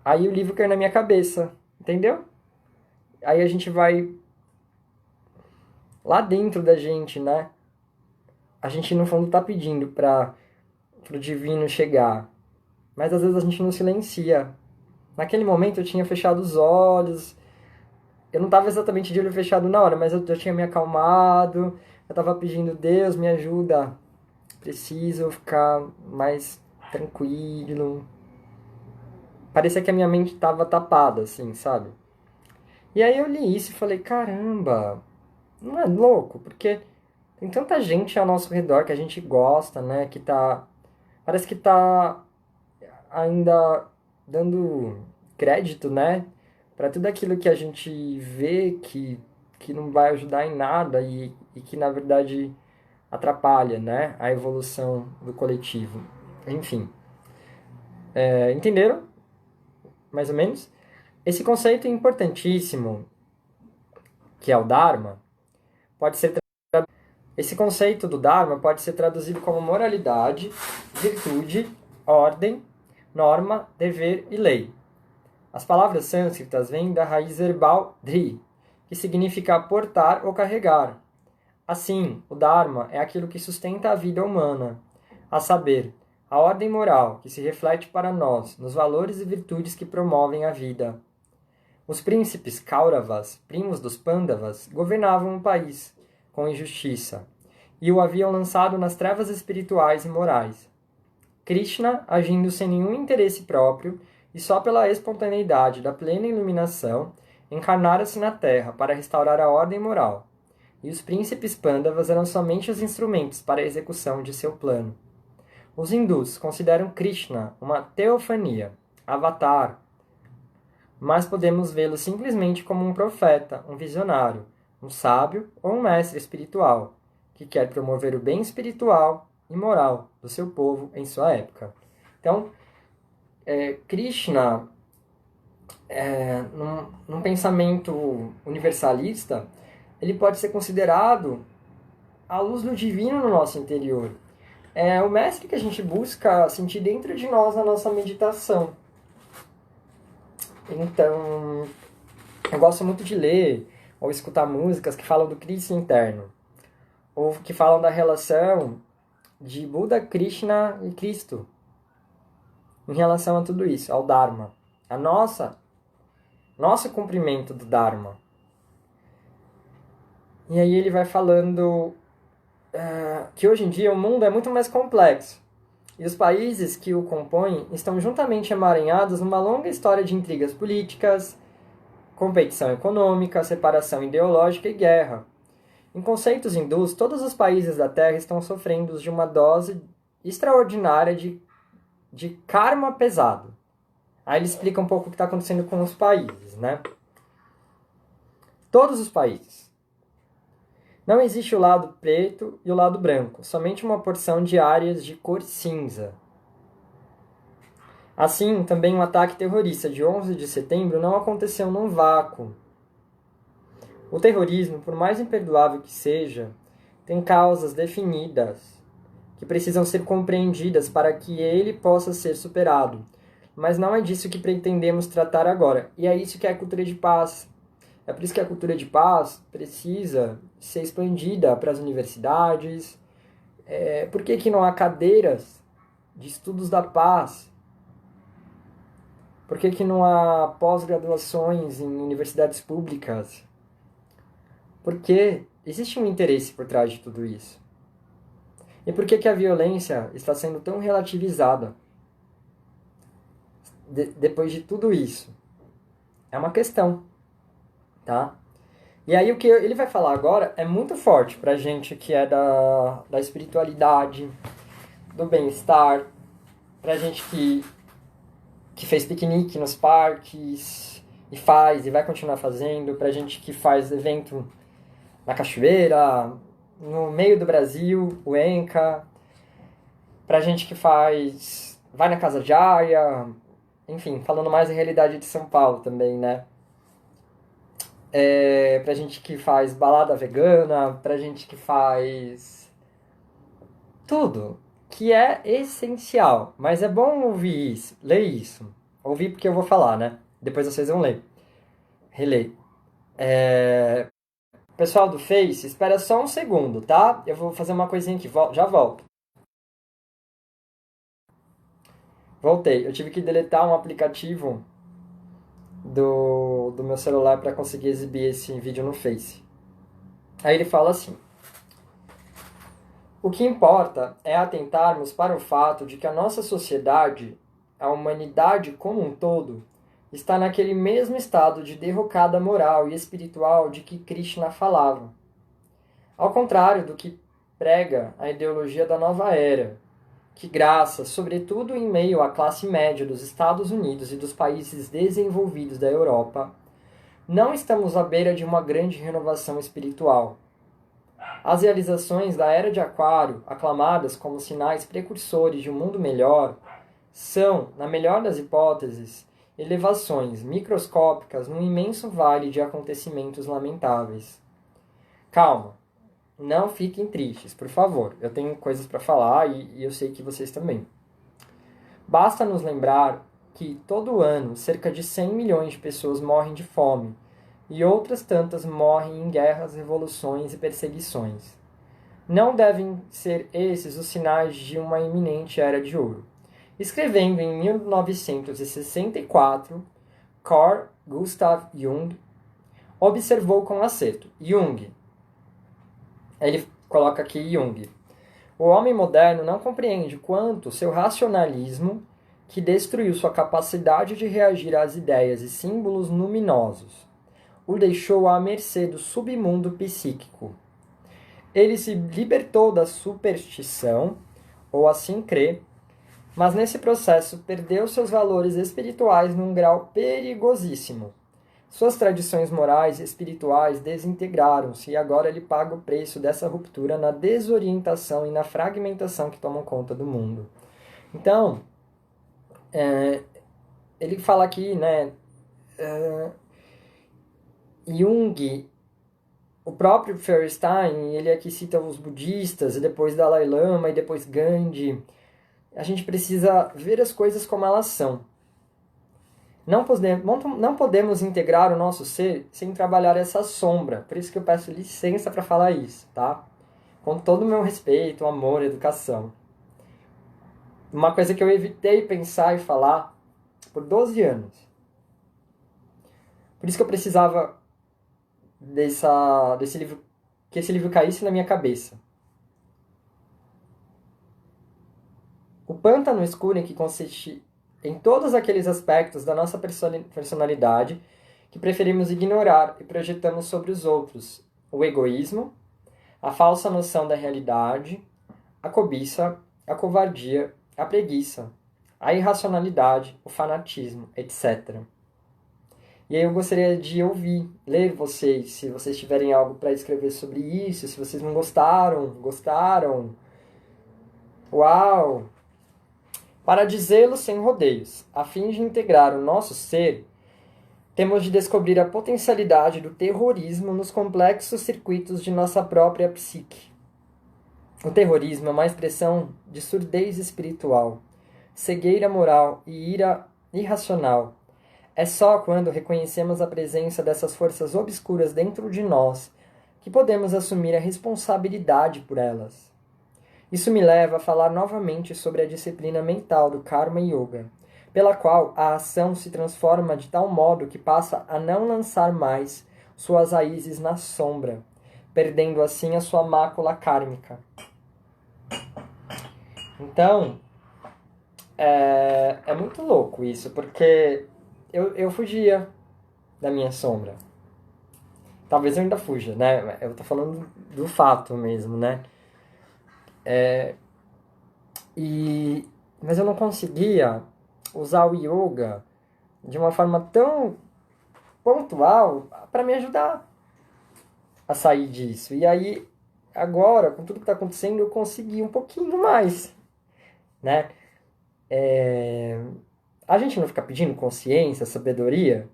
Aí o livro caiu na minha cabeça, entendeu? Aí a gente vai lá dentro da gente, né? A gente no fundo tá pedindo para o divino chegar, mas às vezes a gente não silencia. Naquele momento eu tinha fechado os olhos, eu não estava exatamente de olho fechado na hora, mas eu já tinha me acalmado, eu estava pedindo, Deus, me ajuda preciso ficar mais tranquilo. Parecia que a minha mente tava tapada, assim, sabe? E aí eu li isso e falei, caramba, não é louco? Porque tem tanta gente ao nosso redor que a gente gosta, né? Que tá. Parece que tá ainda dando crédito, né? Pra tudo aquilo que a gente vê que não vai ajudar em nada e que na verdade atrapalha, né? A evolução do coletivo. Enfim. Entenderam? Mais ou menos? Esse conceito importantíssimo, que é o Dharma, pode ser esse conceito do Dharma pode ser traduzido como moralidade, virtude, ordem, norma, dever e lei. As palavras sânscritas vêm da raiz verbal dri, que significa portar ou carregar. Assim, o Dharma é aquilo que sustenta a vida humana, a saber, a ordem moral que se reflete para nós nos valores e virtudes que promovem a vida. Os príncipes Kauravas, primos dos Pandavas, governavam o país com injustiça e o haviam lançado nas trevas espirituais e morais. Krishna, agindo sem nenhum interesse próprio e só pela espontaneidade da plena iluminação, encarnara-se na Terra para restaurar a ordem moral, e os príncipes Pandavas eram somente os instrumentos para a execução de seu plano. Os hindus consideram Krishna uma teofania, avatar, mas podemos vê-lo simplesmente como um profeta, um visionário, um sábio ou um mestre espiritual, que quer promover o bem espiritual e moral do seu povo em sua época. Então, Krishna, num pensamento universalista, ele pode ser considerado a luz do divino no nosso interior. É o mestre que a gente busca sentir dentro de nós na nossa meditação. Então, eu gosto muito de ler ou escutar músicas que falam do Cristo interno, ou que falam da relação de Buda, Krishna e Cristo em relação a tudo isso, ao Dharma, a nosso cumprimento do Dharma. E aí ele vai falando que hoje em dia o mundo é muito mais complexo e os países que o compõem estão juntamente emaranhados numa longa história de intrigas políticas, competição econômica, separação ideológica e guerra. Em conceitos hindus, todos os países da Terra estão sofrendo de uma dose extraordinária de karma pesado. Aí ele explica um pouco o que está acontecendo com os países, né? Todos os países. Não existe o lado preto e o lado branco, somente uma porção de áreas de cor cinza. Assim, também um ataque terrorista de 11 de setembro não aconteceu num vácuo. O terrorismo, por mais imperdoável que seja, tem causas definidas, que precisam ser compreendidas para que ele possa ser superado. Mas não é disso que pretendemos tratar agora. E é isso que é a cultura de paz. É por isso que a cultura de paz precisa ser expandida para as universidades. Por que não há cadeiras de estudos da paz? Por que não há pós-graduações em universidades públicas? Porque existe um interesse por trás de tudo isso. E por que a violência está sendo tão relativizada depois de tudo isso? É uma questão, tá? E aí o que ele vai falar agora é muito forte pra gente que é da espiritualidade, do bem-estar, pra gente que fez piquenique nos parques e faz e vai continuar fazendo, pra gente que faz evento na cachoeira, no meio do Brasil, o Enca, pra gente que vai na Casa de Aia, enfim, falando mais da realidade de São Paulo também, né? Pra gente que faz balada vegana, pra gente que faz tudo, que é essencial. Mas é bom ouvir isso, ler isso. Ouvir porque eu vou falar, né? Depois vocês vão ler. Reler. Pessoal do Face, espera só um segundo, tá? Eu vou fazer uma coisinha aqui, já volto. Voltei. Eu tive que deletar um aplicativo do meu celular para conseguir exibir esse vídeo no Face. Aí ele fala assim: O que importa é atentarmos para o fato de que a nossa sociedade, a humanidade como um todo, está naquele mesmo estado de derrocada moral e espiritual de que Krishna falava. Ao contrário do que prega a ideologia da nova era, que graça, sobretudo em meio à classe média dos Estados Unidos e dos países desenvolvidos da Europa, não estamos à beira de uma grande renovação espiritual. As realizações da Era de Aquário, aclamadas como sinais precursores de um mundo melhor, são, na melhor das hipóteses, elevações microscópicas num imenso vale de acontecimentos lamentáveis. Calma, não fiquem tristes, por favor. Eu tenho coisas para falar e eu sei que vocês também. Basta nos lembrar que, todo ano, cerca de 100 milhões de pessoas morrem de fome, e outras tantas morrem em guerras, revoluções e perseguições. Não devem ser esses os sinais de uma iminente era de ouro. Escrevendo em 1964, Carl Gustav Jung observou com acerto. Jung, ele coloca aqui Jung. O homem moderno não compreende quanto seu racionalismo, que destruiu sua capacidade de reagir às ideias e símbolos luminosos, o deixou à mercê do submundo psíquico. Ele se libertou da superstição, ou assim crê, mas nesse processo perdeu seus valores espirituais num grau perigosíssimo. Suas tradições morais e espirituais desintegraram-se e agora ele paga o preço dessa ruptura na desorientação e na fragmentação que tomam conta do mundo. Então, ele fala aqui, né, Jung, o próprio Feuerstein, ele aqui cita os budistas, e depois Dalai Lama, e depois Gandhi. A gente precisa ver as coisas como elas são. Não podemos integrar o nosso ser sem trabalhar essa sombra. Por isso que eu peço licença para falar isso, tá? Com todo o meu respeito, amor, educação. Uma coisa que eu evitei pensar e falar por 12 anos. Por isso que eu precisava desse livro, que esse livro caísse na minha cabeça. O pântano escuro em que consiste em todos aqueles aspectos da nossa personalidade que preferimos ignorar e projetamos sobre os outros: o egoísmo, a falsa noção da realidade, a cobiça, a covardia, a preguiça, a irracionalidade, o fanatismo, etc. E aí eu gostaria de ler vocês, se vocês tiverem algo para escrever sobre isso, se vocês não gostaram. Uau! Para dizê-lo sem rodeios, a fim de integrar o nosso ser, temos de descobrir a potencialidade do terrorismo nos complexos circuitos de nossa própria psique. O terrorismo é uma expressão de surdez espiritual, cegueira moral e ira irracional. É só quando reconhecemos a presença dessas forças obscuras dentro de nós que podemos assumir a responsabilidade por elas. Isso me leva a falar novamente sobre a disciplina mental do Karma Yoga, pela qual a ação se transforma de tal modo que passa a não lançar mais suas raízes na sombra, perdendo assim a sua mácula kármica. Então, é muito louco isso, porque eu fugia da minha sombra. Talvez eu ainda fuja, né? Eu tô falando do fato mesmo, né? Mas eu não conseguia usar o yoga de uma forma tão pontual para me ajudar a sair disso. E aí, agora, com tudo que está acontecendo, eu consegui um pouquinho mais, né? A gente não fica pedindo consciência, sabedoria.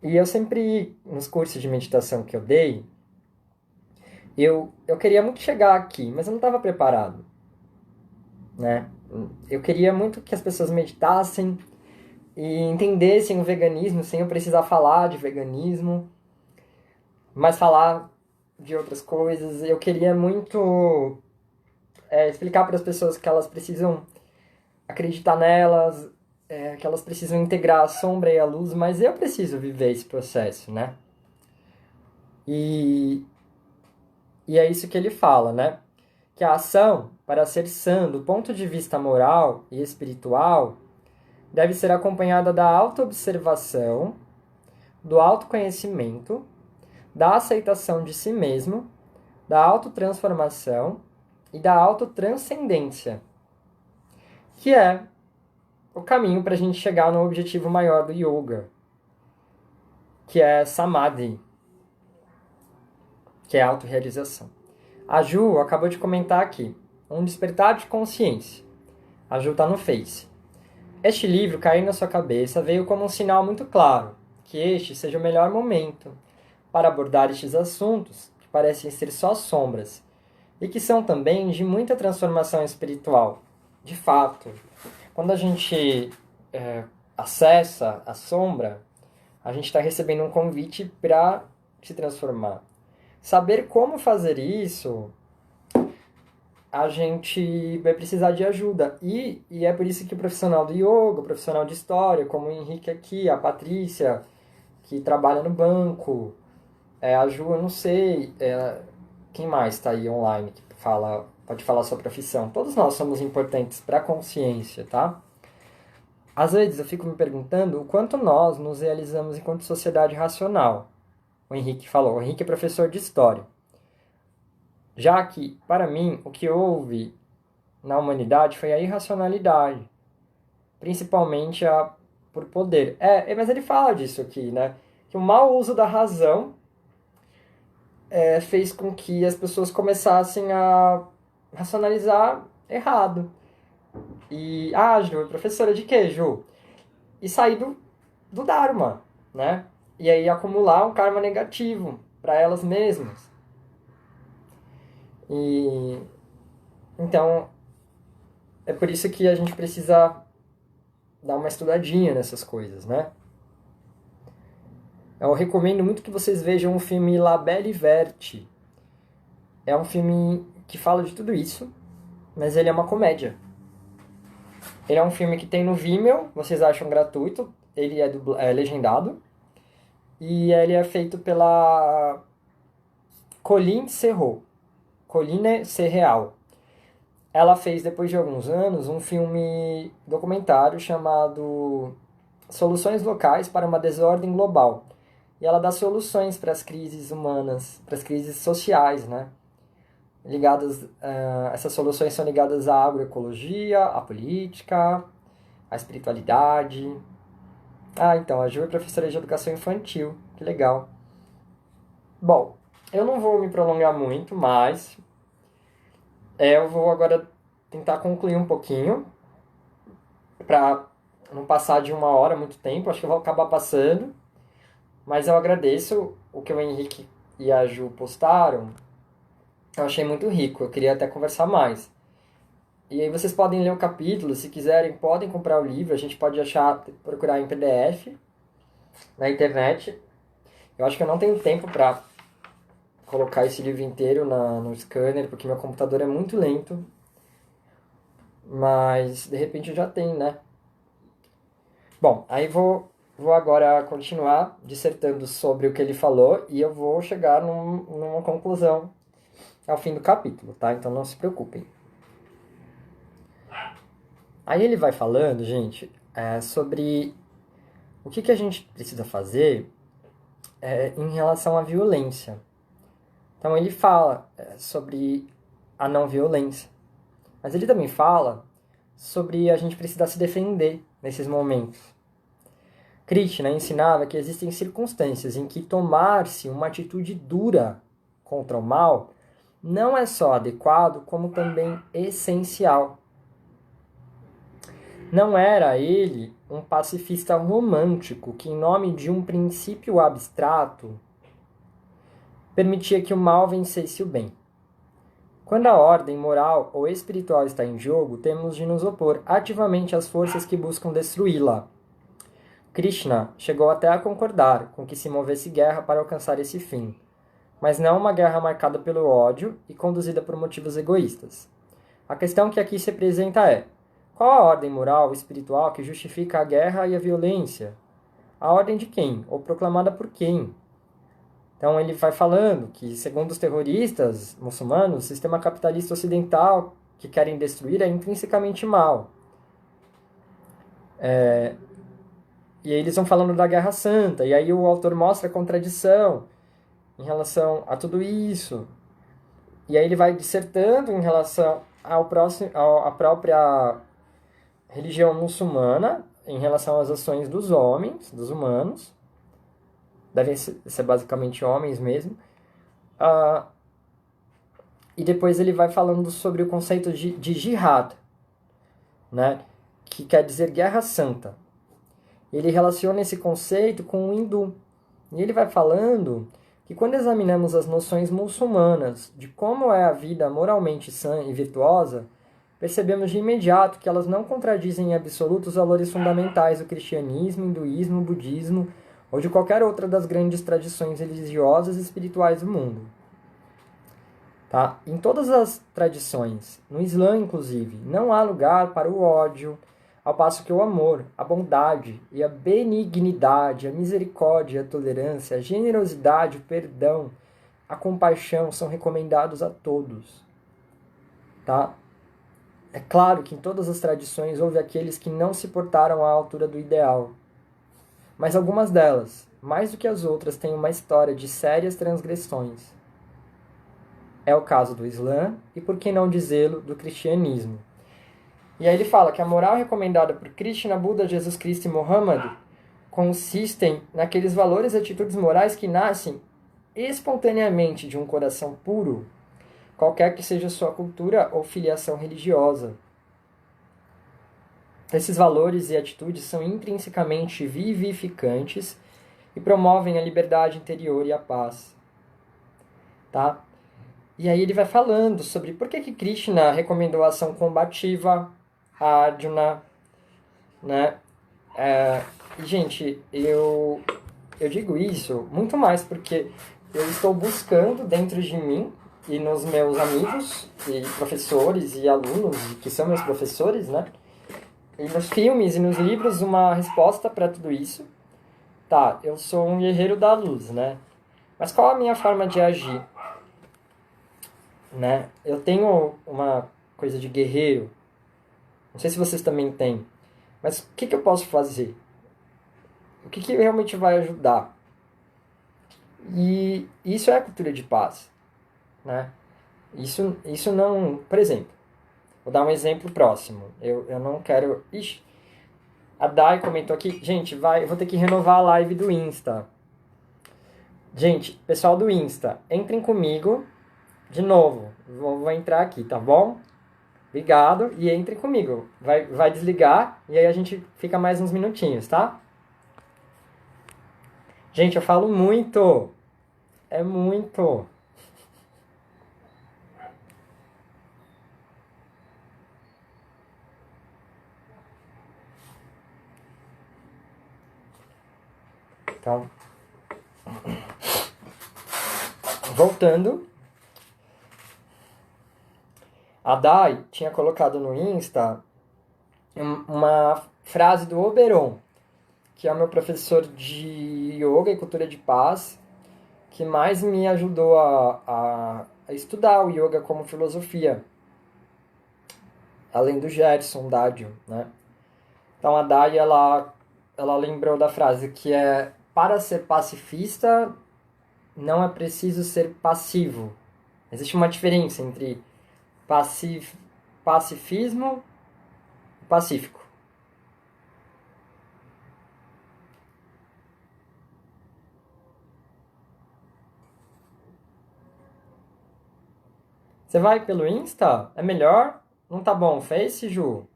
E eu sempre, nos cursos de meditação que eu dei, eu queria muito chegar aqui, mas eu não estava preparado, né? Eu queria muito que as pessoas meditassem e entendessem o veganismo sem eu precisar falar de veganismo, mas falar de outras coisas. Eu queria muito explicar para as pessoas que elas precisam acreditar nelas, que elas precisam integrar a sombra e a luz, mas eu preciso viver esse processo, né? E E é isso que ele fala, né? Que a ação, para ser sã do ponto de vista moral e espiritual, deve ser acompanhada da autoobservação, do autoconhecimento, da aceitação de si mesmo, da autotransformação e da autotranscendência, que é o caminho para a gente chegar no objetivo maior do yoga, que é samadhi, que é a autorrealização. A Ju acabou de comentar aqui, um despertar de consciência. A Ju está no Face. Este livro, cair na sua cabeça, veio como um sinal muito claro que este seja o melhor momento para abordar estes assuntos que parecem ser só sombras e que são também de muita transformação espiritual. De fato, quando a gente acessa a sombra, a gente está recebendo um convite para se transformar. Saber como fazer isso, a gente vai precisar de ajuda. E é por isso que o profissional do yoga, o profissional de história, como o Henrique aqui, a Patrícia, que trabalha no banco, a Ju, eu não sei, quem mais está aí online que pode falar sua profissão. Todos nós somos importantes para a consciência, tá? Às vezes eu fico me perguntando o quanto nós nos realizamos enquanto sociedade racional. O Henrique falou. O Henrique é professor de história. Já que, para mim, o que houve na humanidade foi a irracionalidade. Principalmente por poder. Mas ele fala disso aqui, né? Que o mau uso da razão fez com que as pessoas começassem a racionalizar errado. E, Ju, professora de quê, Ju? E sair do Dharma, né? E aí acumular um karma negativo para elas mesmas. E então é por isso que a gente precisa dar uma estudadinha nessas coisas, né? Eu recomendo muito que vocês vejam o filme La Belle Verte. É um filme que fala de tudo isso, mas ele é uma comédia. Ele é um filme que tem no Vimeo, vocês acham gratuito, ele é legendado. E ele é feito pela Colline Serreal. Ela fez, depois de alguns anos, um filme documentário chamado Soluções Locais para uma Desordem Global. E ela dá soluções para as crises humanas, para as crises sociais, né? Essas soluções são ligadas à agroecologia, à política, à espiritualidade. Então, a Ju é professora de educação infantil. Que legal. Bom, eu não vou me prolongar muito, mas eu vou agora tentar concluir um pouquinho para não passar de 1 hora, muito tempo. Acho que eu vou acabar passando. Mas eu agradeço o que o Henrique e a Ju postaram. Eu achei muito rico. Eu queria até conversar mais. E aí vocês podem ler o capítulo, se quiserem, podem comprar o livro, a gente pode procurar em PDF na internet. Eu acho que eu não tenho tempo para colocar esse livro inteiro no scanner, porque meu computador é muito lento. Mas de repente eu já tenho, né? Bom, aí vou agora continuar dissertando sobre o que ele falou e eu vou chegar numa conclusão ao fim do capítulo, tá? Então não se preocupem. Aí ele vai falando, gente, sobre o que a gente precisa fazer em relação à violência. Então ele fala sobre a não violência. Mas ele também fala sobre a gente precisar se defender nesses momentos. Krishna ensinava que existem circunstâncias em que tomar-se uma atitude dura contra o mal não é só adequado, como também essencial. Não era ele um pacifista romântico que, em nome de um princípio abstrato, permitia que o mal vencesse o bem. Quando a ordem moral ou espiritual está em jogo, temos de nos opor ativamente às forças que buscam destruí-la. Krishna chegou até a concordar com que se movesse guerra para alcançar esse fim, mas não uma guerra marcada pelo ódio e conduzida por motivos egoístas. A questão que aqui se apresenta é: qual a ordem moral e espiritual que justifica a guerra e a violência? A ordem de quem? Ou proclamada por quem? Então ele vai falando que, segundo os terroristas muçulmanos, o sistema capitalista ocidental que querem destruir é intrinsecamente mal. E aí eles vão falando da Guerra Santa, e aí o autor mostra a contradição em relação a tudo isso. E aí ele vai dissertando em relação à própria religião muçulmana, em relação às ações dos homens, dos humanos, devem ser basicamente homens mesmo. E depois ele vai falando sobre o conceito de jihad, né? Que quer dizer guerra santa. Ele relaciona esse conceito com o hindu. E ele vai falando que quando examinamos as noções muçulmanas de como é a vida moralmente sã e virtuosa, percebemos de imediato que elas não contradizem em absoluto os valores fundamentais do cristianismo, hinduísmo, budismo ou de qualquer outra das grandes tradições religiosas e espirituais do mundo. Tá? Em todas as tradições, no Islã inclusive, não há lugar para o ódio, ao passo que o amor, a bondade e a benignidade, a misericórdia, a tolerância, a generosidade, o perdão, a compaixão são recomendados a todos. Tá? É claro que em todas as tradições houve aqueles que não se portaram à altura do ideal. Mas algumas delas, mais do que as outras, têm uma história de sérias transgressões. É o caso do Islã e, por que não dizê-lo, do cristianismo. E aí ele fala que a moral recomendada por Krishna, Buda, Jesus Cristo e Muhammad consistem naqueles valores e atitudes morais que nascem espontaneamente de um coração puro, qualquer que seja sua cultura ou filiação religiosa. Esses valores e atitudes são intrinsecamente vivificantes e promovem a liberdade interior e a paz. Tá? E aí ele vai falando sobre por que Krishna recomendou a ação combativa a Arjuna, né? E, gente, eu digo isso muito mais porque eu estou buscando dentro de mim e nos meus amigos e professores e alunos que são meus professores, né? E nos filmes e nos livros uma resposta para tudo isso. Tá, eu sou um guerreiro da luz, né? Mas qual a minha forma de agir? Né? Eu tenho uma coisa de guerreiro. Não sei se vocês também têm. Mas o que eu posso fazer? O que realmente vai ajudar? E isso é a cultura de paz. Né? Isso não... Por exemplo, vou dar um exemplo próximo. Eu não quero... Ixi, a Dai comentou aqui. Gente, eu vou ter que renovar a live do Insta. Gente, pessoal do Insta, entrem comigo. De novo, vou entrar aqui, tá bom? Obrigado e entrem comigo. Vai desligar e aí a gente fica mais uns minutinhos, tá? Gente, eu falo muito. É muito. Então, voltando. A Dai tinha colocado no Insta uma frase do Oberon, que é o meu professor de yoga e cultura de paz, que mais me ajudou a estudar o yoga como filosofia, além do Gerson Dadio, né? Então a Dai, ela lembrou da frase que é: para ser pacifista não é preciso ser passivo. Existe uma diferença entre pacifismo e pacífico. Você vai pelo Insta? É melhor? Não tá bom. Face, Ju?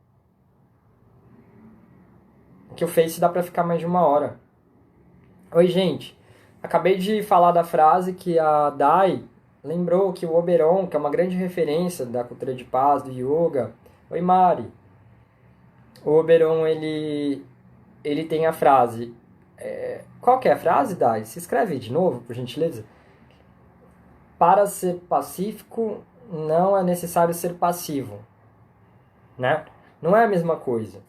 Porque o Face dá pra ficar mais de 1 hora. Oi, gente. Acabei de falar da frase que a Dai lembrou que o Oberon, que é uma grande referência da cultura de paz, do yoga. Oi, Mari. O Oberon, ele tem a frase... qual que é a frase, Dai? Se escreve de novo, por gentileza. Para ser pacífico, não é necessário ser passivo. Né? Não é a mesma coisa.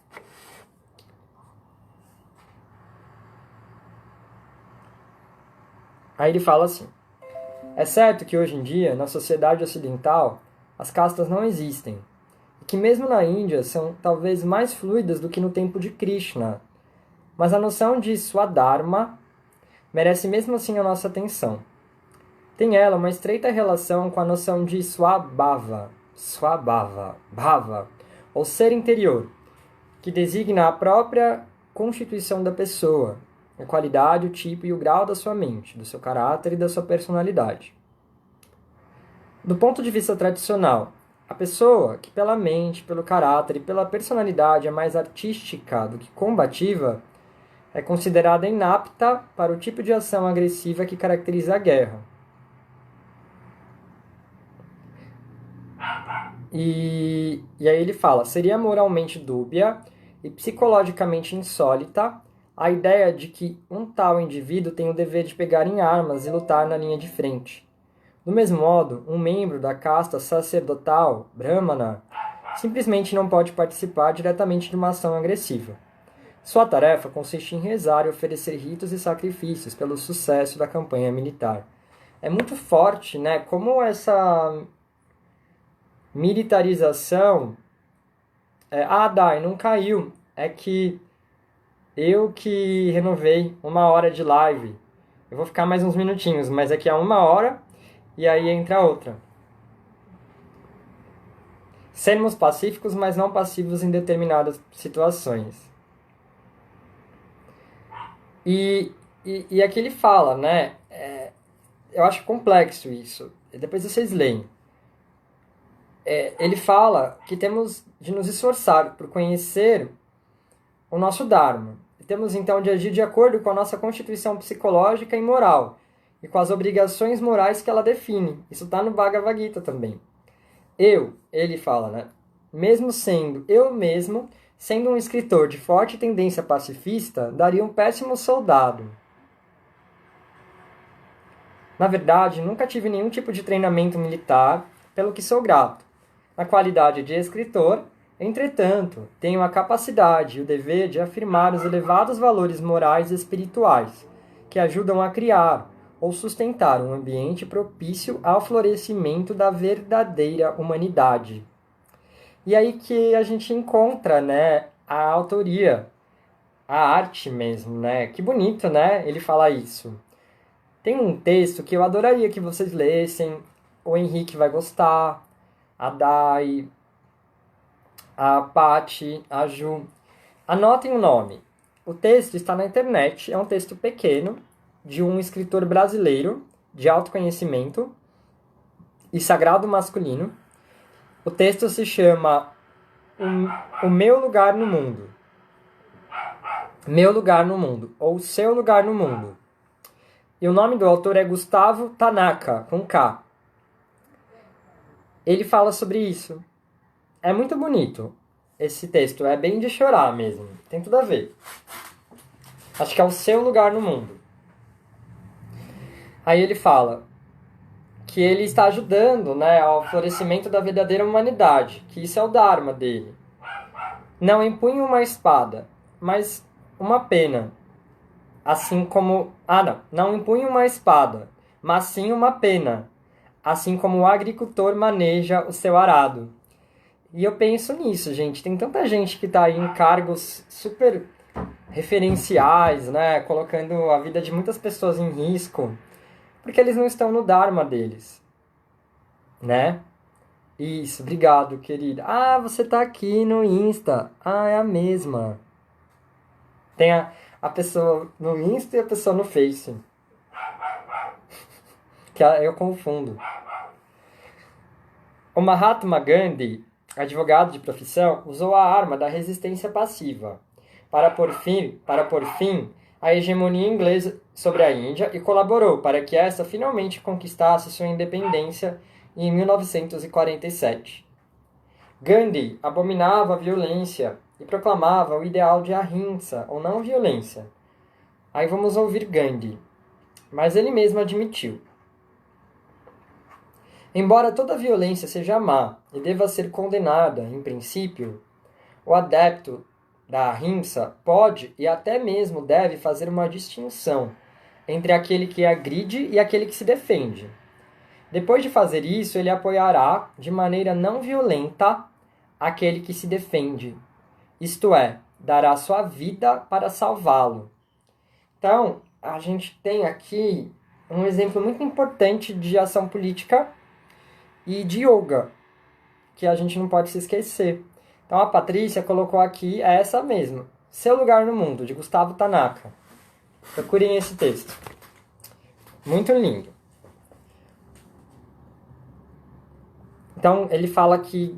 Aí ele fala assim: é certo que hoje em dia, na sociedade ocidental, as castas não existem, e que mesmo na Índia são talvez mais fluidas do que no tempo de Krishna, mas a noção de Swadharma merece mesmo assim a nossa atenção. Tem ela uma estreita relação com a noção de Bhava, ou ser interior, que designa a própria constituição da pessoa, a qualidade, o tipo e o grau da sua mente, do seu caráter e da sua personalidade. Do ponto de vista tradicional, a pessoa que pela mente, pelo caráter e pela personalidade é mais artística do que combativa é considerada inapta para o tipo de ação agressiva que caracteriza a guerra. E aí ele fala, seria moralmente dúbia e psicologicamente insólita a ideia de que um tal indivíduo tem o dever de pegar em armas e lutar na linha de frente. Do mesmo modo, um membro da casta sacerdotal, Brahmana, simplesmente não pode participar diretamente de uma ação agressiva. Sua tarefa consiste em rezar e oferecer ritos e sacrifícios pelo sucesso da campanha militar. É muito forte, né? Como essa militarização... Dai, não caiu. É que eu que renovei 1 hora de live. Eu vou ficar mais uns minutinhos, mas aqui é 1 hora e aí entra outra. Sermos pacíficos, mas não passivos em determinadas situações. E aqui ele fala, né? Eu acho complexo isso. Depois vocês leem. Ele fala que temos de nos esforçar por conhecer o nosso Dharma. E temos então de agir de acordo com a nossa constituição psicológica e moral, e com as obrigações morais que ela define. Isso está no Bhagavad Gita também. Ele fala, né? Mesmo sendo um escritor de forte tendência pacifista, daria um péssimo soldado. Na verdade, nunca tive nenhum tipo de treinamento militar, pelo que sou grato. Na qualidade de escritor, entretanto, tenho a capacidade e o dever de afirmar os elevados valores morais e espirituais, que ajudam a criar ou sustentar um ambiente propício ao florescimento da verdadeira humanidade. E aí que a gente encontra, né, a autoria, a arte mesmo, né? Que bonito, né, ele falar isso. Tem um texto que eu adoraria que vocês lessem, o Henrique vai gostar, a Dai, a Pati, a Ju. Anotem o nome. O texto está na internet, é um texto pequeno, de um escritor brasileiro, de autoconhecimento e sagrado masculino. O texto se chama O Meu Lugar no Mundo. Meu Lugar no Mundo, ou Seu Lugar no Mundo. E o nome do autor é Gustavo Tanaka, com K. Ele fala sobre isso. É muito bonito esse texto, é bem de chorar mesmo, tem tudo a ver. Acho que é o seu lugar no mundo. Aí ele fala que ele está ajudando, né, ao florescimento da verdadeira humanidade, que isso é o Dharma dele. Não empunhe uma espada, mas uma pena. Assim como... Não empunhe uma espada, mas sim uma pena. Assim como o agricultor maneja o seu arado. E eu penso nisso, gente. Tem tanta gente que está aí em cargos super referenciais, né? Colocando a vida de muitas pessoas em risco, porque eles não estão no Dharma deles, né? Isso, obrigado, querida. Você tá aqui no Insta. É a mesma. Tem a pessoa no Insta e a pessoa no Face. Que eu confundo. O Mahatma Gandhi, advogado de profissão, usou a arma da resistência passiva para pôr fim à hegemonia inglesa sobre a Índia e colaborou para que esta finalmente conquistasse sua independência em 1947. Gandhi abominava a violência e proclamava o ideal de ahimsa, ou não violência. Aí vamos ouvir Gandhi, mas ele mesmo admitiu. Embora toda violência seja má e deva ser condenada, em princípio, o adepto da ahimsa pode e até mesmo deve fazer uma distinção entre aquele que agride e aquele que se defende. Depois de fazer isso, ele apoiará de maneira não violenta aquele que se defende, isto é, dará sua vida para salvá-lo. Então, a gente tem aqui um exemplo muito importante de ação política e de yoga, que a gente não pode se esquecer. Então, a Patrícia colocou aqui essa mesma, Seu Lugar no Mundo, de Gustavo Tanaka. Procurem esse texto. Muito lindo. Então, ele fala que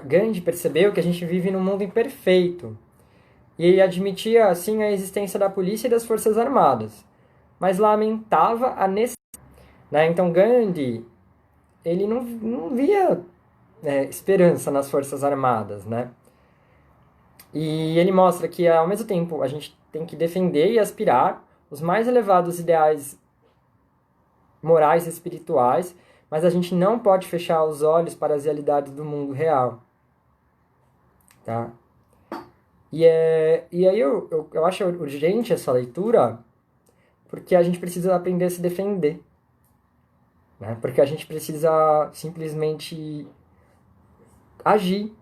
Gandhi percebeu que a gente vive num mundo imperfeito. E ele admitia, assim, a existência da polícia e das forças armadas. Mas lamentava a necessidade. Né? Então, Gandhi, ele não via esperança nas forças armadas, né? E ele mostra que, ao mesmo tempo, a gente tem que defender e aspirar os mais elevados ideais morais e espirituais, mas a gente não pode fechar os olhos para as realidades do mundo real. Tá? E aí eu acho urgente essa leitura, porque a gente precisa aprender a se defender. Né? Porque a gente precisa simplesmente agir.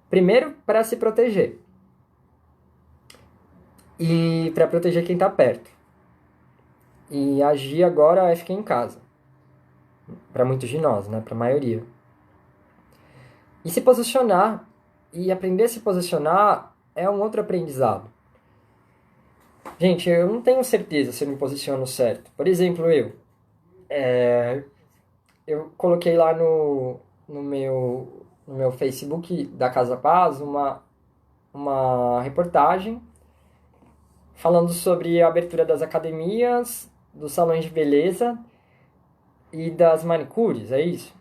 Primeiro, para se proteger. E para proteger quem está perto. E agir agora é ficar em casa. Para muitos de nós, né? Para a maioria. E se posicionar. E aprender a se posicionar é um outro aprendizado. Gente, eu não tenho certeza se eu me posiciono certo. Por exemplo, eu coloquei lá no meu Facebook da Casa Paz uma reportagem falando sobre a abertura das academias, dos salões de beleza e das manicures, é isso?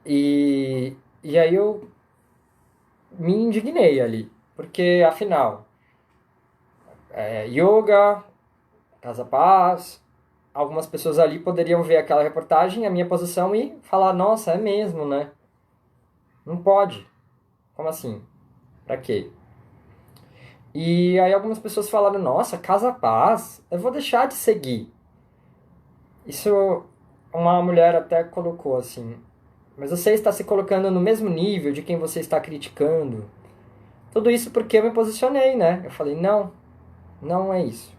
E aí eu me indignei ali, porque afinal, yoga, Casa Paz, algumas pessoas ali poderiam ver aquela reportagem, a minha posição e falar, nossa, é mesmo, né? Não pode. Como assim? Pra quê? E aí algumas pessoas falaram, nossa, Casa Paz, eu vou deixar de seguir. Isso uma mulher até colocou assim, mas você está se colocando no mesmo nível de quem você está criticando. Tudo isso porque eu me posicionei, né? Eu falei, não, não é isso.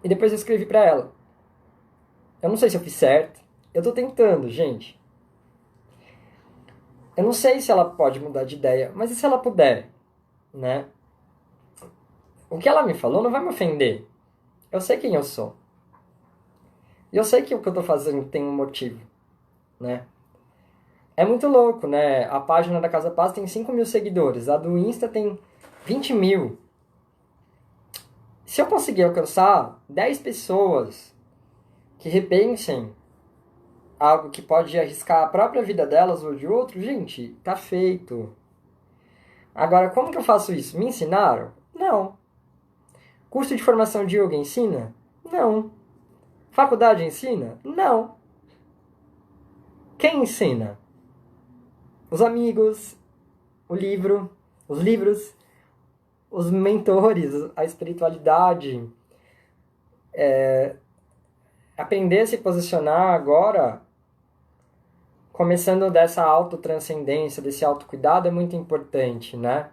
E depois eu escrevi pra ela. Eu não sei se eu fiz certo. Eu tô tentando, gente. Eu não sei se ela pode mudar de ideia, mas e se ela puder, né? O que ela me falou não vai me ofender. Eu sei quem eu sou. E eu sei que o que eu tô fazendo tem um motivo, né? É muito louco, né? A página da Casa Paz tem 5 mil seguidores. A do Insta tem 20 mil. Se eu conseguir alcançar 10 pessoas que repensem algo que pode arriscar a própria vida delas ou de outro, gente, tá feito. Agora, como que eu faço isso? Me ensinaram? Não. Curso de formação de yoga ensina? Não. Faculdade ensina? Não. Quem ensina? Os amigos, o livro, os livros, os mentores, a espiritualidade. Aprender a se posicionar agora, começando dessa autotranscendência, desse autocuidado, é muito importante, né?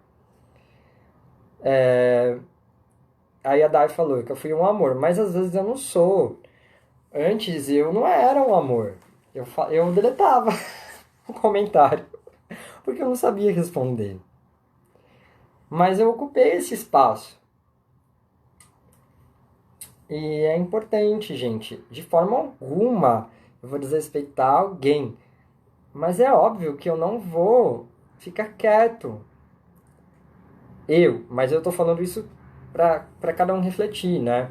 Aí a Dai falou que eu fui um amor, mas às vezes eu não sou. Antes eu não era um amor. Eu deletava o comentário, porque eu não sabia responder. Mas eu ocupei esse espaço. E é importante, gente. De forma alguma eu vou desrespeitar alguém. Mas é óbvio que eu não vou ficar quieto. Mas eu tô falando isso pra cada um refletir, né?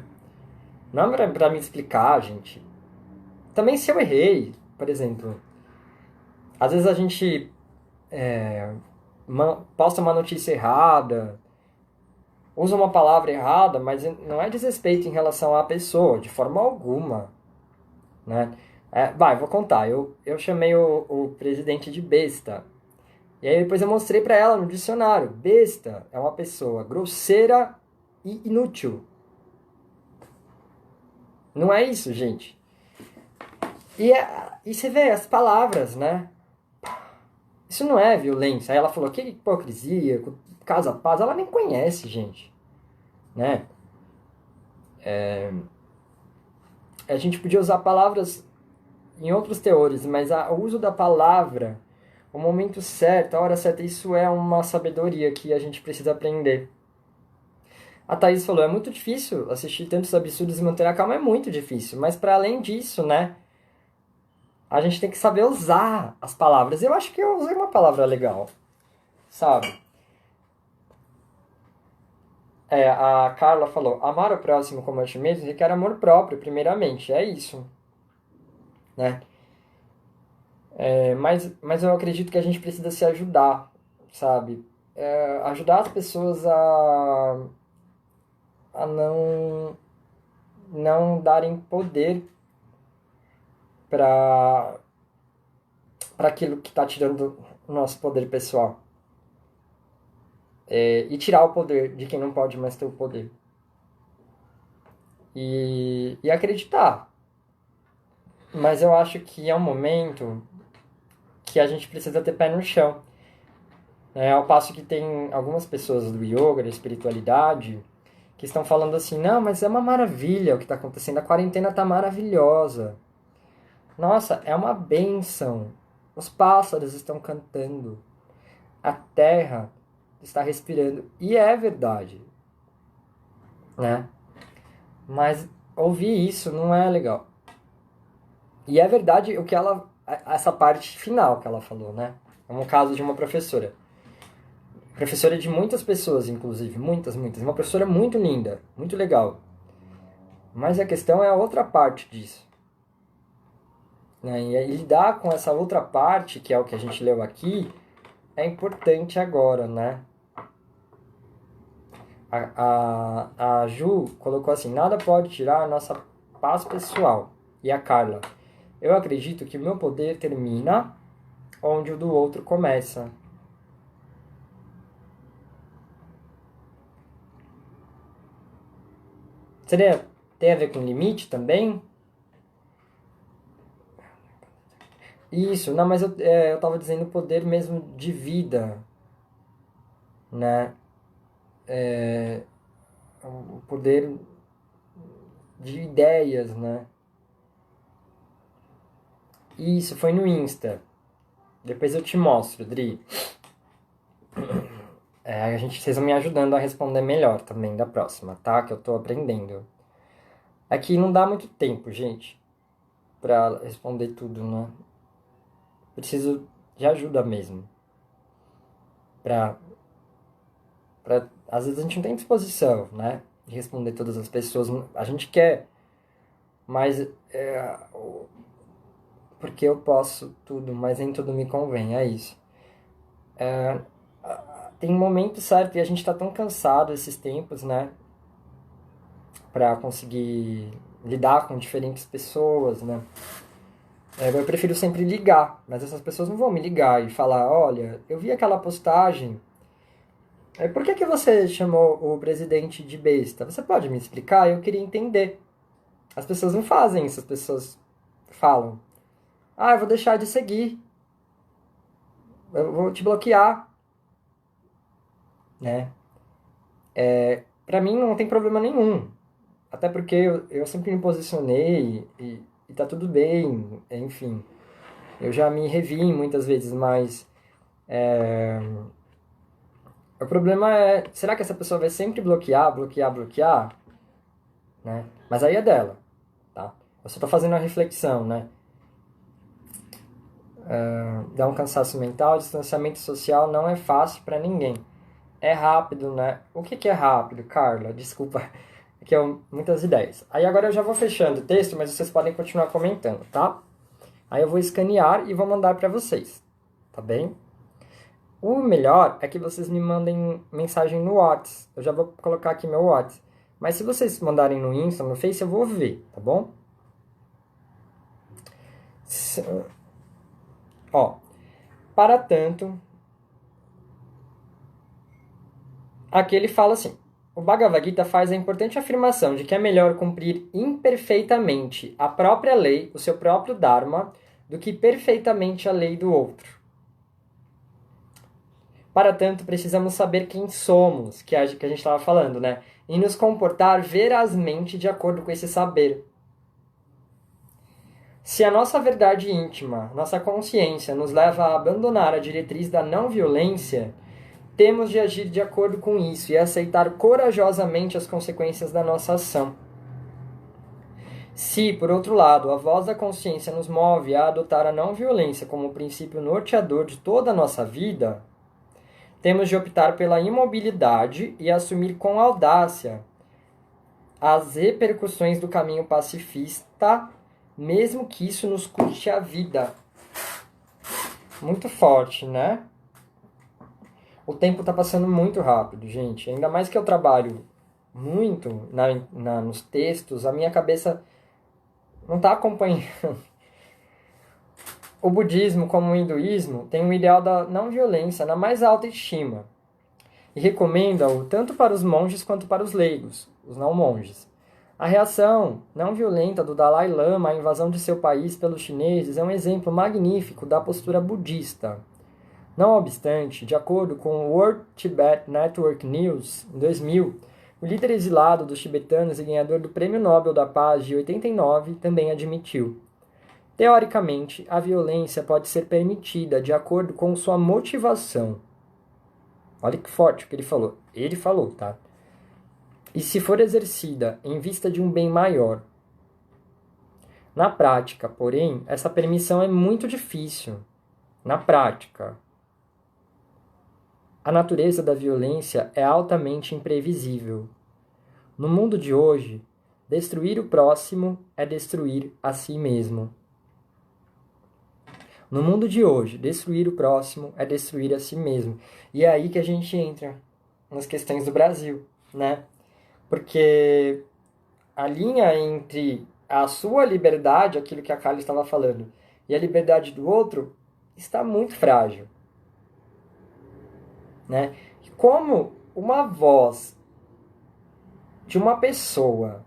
Não é pra me explicar, gente. Também se eu errei, por exemplo. Às vezes a gente posta uma notícia errada, usa uma palavra errada, mas não é desrespeito em relação à pessoa, de forma alguma, né? Vou contar. Eu chamei o presidente de besta. E aí depois eu mostrei pra ela no dicionário. Besta é uma pessoa grosseira e inútil. Não é isso, gente. E você vê as palavras, né? Isso não é violência. Aí ela falou, que hipocrisia, casa paz. Ela nem conhece, gente. Né? A gente podia usar palavras em outros teores, mas o uso da palavra, o momento certo, a hora certa, isso é uma sabedoria que a gente precisa aprender. A Thaís falou, é muito difícil assistir tantos absurdos e manter a calma, é muito difícil. Mas para além disso, né, a gente tem que saber usar as palavras. Eu acho que eu usei uma palavra legal, sabe? A Carla falou, amar o próximo como a ti mesmo requer amor próprio, primeiramente. É isso, né? Mas eu acredito que a gente precisa se ajudar, sabe? Ajudar as pessoas a não darem poder para aquilo que está tirando o nosso poder pessoal. E tirar o poder de quem não pode mais ter o poder. E acreditar. Mas eu acho que é um momento que a gente precisa ter pé no chão. Ao passo que tem algumas pessoas do yoga, da espiritualidade, que estão falando assim, não, mas é uma maravilha o que está acontecendo, a quarentena está maravilhosa. Nossa, é uma bênção. Os pássaros estão cantando. A terra está respirando. E é verdade. Né? Mas ouvir isso não é legal. E é verdade o que essa parte final que ela falou, né? É um caso de uma professora. Professora de muitas pessoas, inclusive. Muitas. Uma professora muito linda, muito legal. Mas a questão é a outra parte disso. Né? E lidar com essa outra parte, que é o que a gente leu aqui, é importante agora, né? A Ju colocou assim, nada pode tirar a nossa paz pessoal. E a Carla, eu acredito que o meu poder termina onde o do outro começa. Tem a ver com limite também? Isso, não, mas eu tava dizendo poder mesmo de vida, né? O poder de ideias, né? Isso, foi no Insta. Depois eu te mostro, Dri. Vocês vão me ajudando a responder melhor também da próxima, tá? Que eu tô aprendendo. Aqui não dá muito tempo, gente, pra responder tudo, né? Preciso de ajuda mesmo. Às vezes a gente não tem disposição, né? De responder todas as pessoas. A gente quer, mas porque eu posso tudo, mas nem tudo me convém, é isso. Tem um momento certo e a gente tá tão cansado esses tempos, né? Pra conseguir lidar com diferentes pessoas, né? Eu prefiro sempre ligar, mas essas pessoas não vão me ligar e falar, olha, eu vi aquela postagem, por que você chamou o presidente de besta? Você pode me explicar? Eu queria entender. As pessoas não fazem isso, as pessoas falam, eu vou deixar de seguir, eu vou te bloquear, né? Pra mim não tem problema nenhum, até porque eu sempre me posicionei e tá tudo bem, enfim. Eu já me revi muitas vezes, mas o problema é, será que essa pessoa vai sempre bloquear? Né? Mas aí é dela, tá? Eu só tô fazendo uma reflexão, né? Dá um cansaço mental, distanciamento social não é fácil pra ninguém. É rápido, né? O que é rápido, Carla? Desculpa, aqui é muitas ideias. Aí agora eu já vou fechando o texto, mas vocês podem continuar comentando, tá? Aí eu vou escanear e vou mandar pra vocês, tá bem? O melhor é que vocês me mandem mensagem no WhatsApp. Eu já vou colocar aqui meu WhatsApp. Mas se vocês mandarem no Insta, no Face, eu vou ver, tá bom? Ó, para tanto, Aqui ele fala assim: o Bhagavad Gita faz a importante afirmação de que é melhor cumprir imperfeitamente a própria lei, o seu próprio Dharma, do que perfeitamente a lei do outro. Para tanto, precisamos saber quem somos, que a gente estava falando, né? E nos comportar verazmente de acordo com esse saber. Se a nossa verdade íntima, nossa consciência, nos leva a abandonar a diretriz da não-violência, temos de agir de acordo com isso e aceitar corajosamente as consequências da nossa ação. Se, por outro lado, a voz da consciência nos move a adotar a não-violência como princípio norteador de toda a nossa vida, temos de optar pela imobilidade e assumir com audácia as repercussões do caminho pacifista, mesmo que isso nos custe a vida. Muito forte, né? O tempo está passando muito rápido, gente. Ainda mais que eu trabalho muito nos textos, a minha cabeça não está acompanhando. O budismo, como o hinduísmo, tem um ideal da não-violência na mais alta estima e recomenda-o tanto para os monges quanto para os leigos, os não-monges. A reação não violenta do Dalai Lama à invasão de seu país pelos chineses é um exemplo magnífico da postura budista. Não obstante, de acordo com o World Tibet Network News, em 2000, o líder exilado dos tibetanos e ganhador do Prêmio Nobel da Paz de 89 também admitiu: teoricamente, a violência pode ser permitida de acordo com sua motivação. Olha que forte o que ele falou. Ele falou, tá? E se for exercida em vista de um bem maior. Na prática, porém, essa permissão é muito difícil. Na prática, a natureza da violência é altamente imprevisível. No mundo de hoje, destruir o próximo é destruir a si mesmo. No mundo de hoje, destruir o próximo é destruir a si mesmo. E é aí que a gente entra nas questões do Brasil, né? Porque a linha entre a sua liberdade, aquilo que a Carla estava falando, e a liberdade do outro está muito frágil, né? E como uma voz de uma pessoa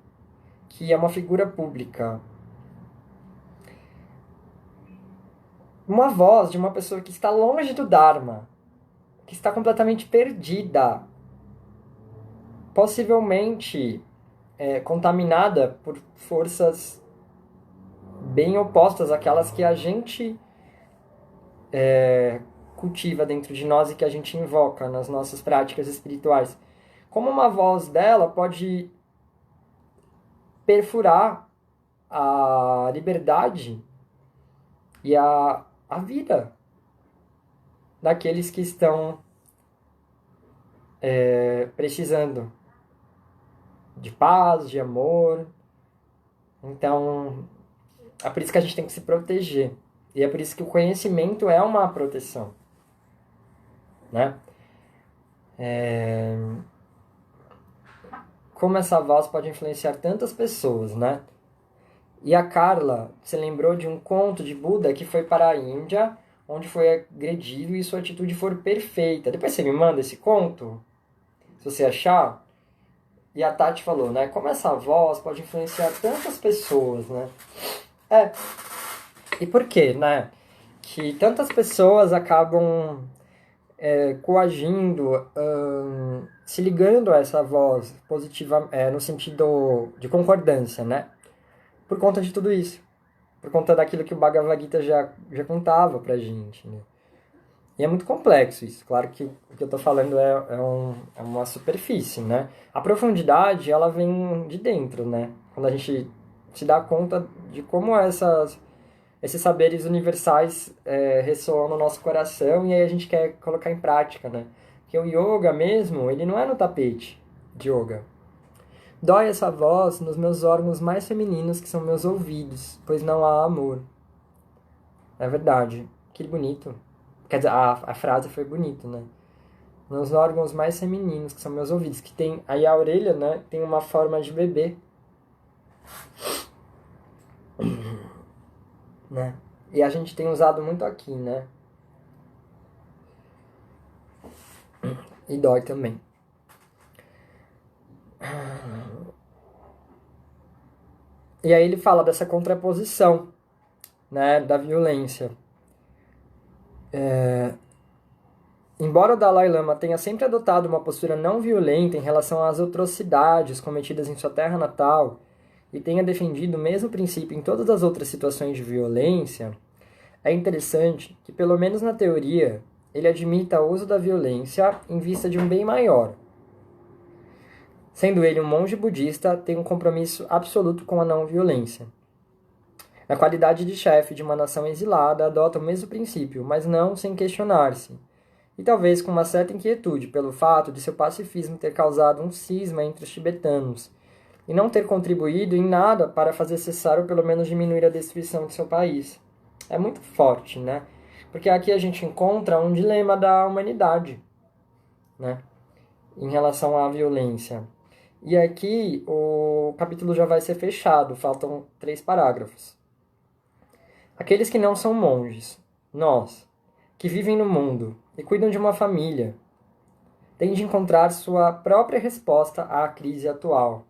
que é uma figura pública, uma voz de uma pessoa que está longe do Dharma, que está completamente perdida, possivelmente contaminada por forças bem opostas àquelas que a gente cultiva dentro de nós e que a gente invoca nas nossas práticas espirituais. Como uma voz dela pode perfurar a liberdade e a vida daqueles que estão precisando de paz, de amor. Então, é por isso que a gente tem que se proteger. E é por isso que o conhecimento é uma proteção, né? Como essa voz pode influenciar tantas pessoas, né? E a Carla se lembrou de um conto de Buda que foi para a Índia, onde foi agredido e sua atitude foi perfeita. Depois você me manda esse conto, se você achar. E a Tati falou, né? Como essa voz pode influenciar tantas pessoas, né? E por quê, né? Que tantas pessoas acabam coagindo, se ligando a essa voz positiva, no sentido de concordância, né? Por conta de tudo isso. Por conta daquilo que o Bhagavad Gita já contava pra gente, né? E é muito complexo isso. Claro que o que eu tô falando é uma superfície, né? A profundidade, ela vem de dentro, né? Quando a gente se dá conta de como esses saberes universais ressoam no nosso coração e aí a gente quer colocar em prática, né? Porque o yoga mesmo, ele não é no tapete de yoga. Dói essa voz nos meus órgãos mais femininos, que são meus ouvidos, pois não há amor. É verdade. Que bonito. Quer dizer, a frase foi bonita, né? Nos órgãos mais femininos, que são meus ouvidos, que tem... Aí a orelha, né, tem uma forma de bebê. Né? E a gente tem usado muito aqui, né? E dói também. E aí ele fala dessa contraposição, né, da violência. Embora o Dalai Lama tenha sempre adotado uma postura não violenta em relação às atrocidades cometidas em sua terra natal e tenha defendido o mesmo princípio em todas as outras situações de violência, é interessante que, pelo menos na teoria, ele admita o uso da violência em vista de um bem maior. Sendo ele um monge budista, tem um compromisso absoluto com a não violência. Na qualidade de chefe de uma nação exilada, adota o mesmo princípio, mas não sem questionar-se, e talvez com uma certa inquietude pelo fato de seu pacifismo ter causado um cisma entre os tibetanos, e não ter contribuído em nada para fazer cessar ou pelo menos diminuir a destruição de seu país. É muito forte, né? Porque aqui a gente encontra um dilema da humanidade, né? Em relação à violência. E aqui o capítulo já vai ser fechado, faltam 3 parágrafos. Aqueles que não são monges, nós, que vivem no mundo e cuidam de uma família, têm de encontrar sua própria resposta à crise atual.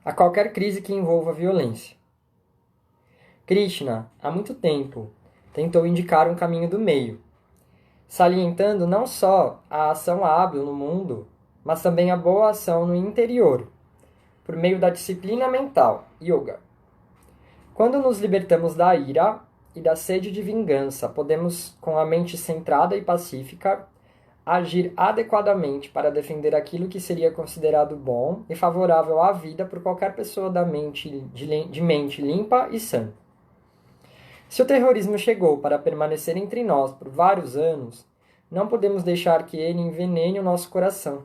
A qualquer crise que envolva violência. Krishna, há muito tempo, tentou indicar um caminho do meio, salientando não só a ação hábil no mundo, mas também a boa ação no interior, por meio da disciplina mental, yoga. Quando nos libertamos da ira e da sede de vingança, podemos, com a mente centrada e pacífica, agir adequadamente para defender aquilo que seria considerado bom e favorável à vida por qualquer pessoa de mente limpa e sã. Se o terrorismo chegou para permanecer entre nós por vários anos, não podemos deixar que ele envenene o nosso coração.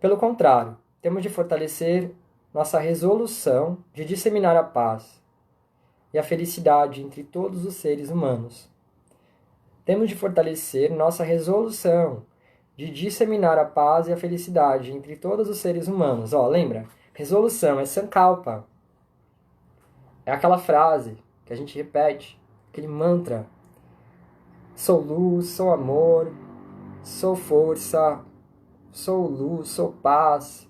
Pelo contrário, temos de fortalecer nossa resolução de disseminar a paz e a felicidade entre todos os seres humanos. Temos de fortalecer nossa resolução de disseminar a paz e a felicidade entre todos os seres humanos. Lembra? Resolução é sankalpa. É aquela frase que a gente repete, aquele mantra. Sou luz, sou amor, sou força, sou luz, sou paz.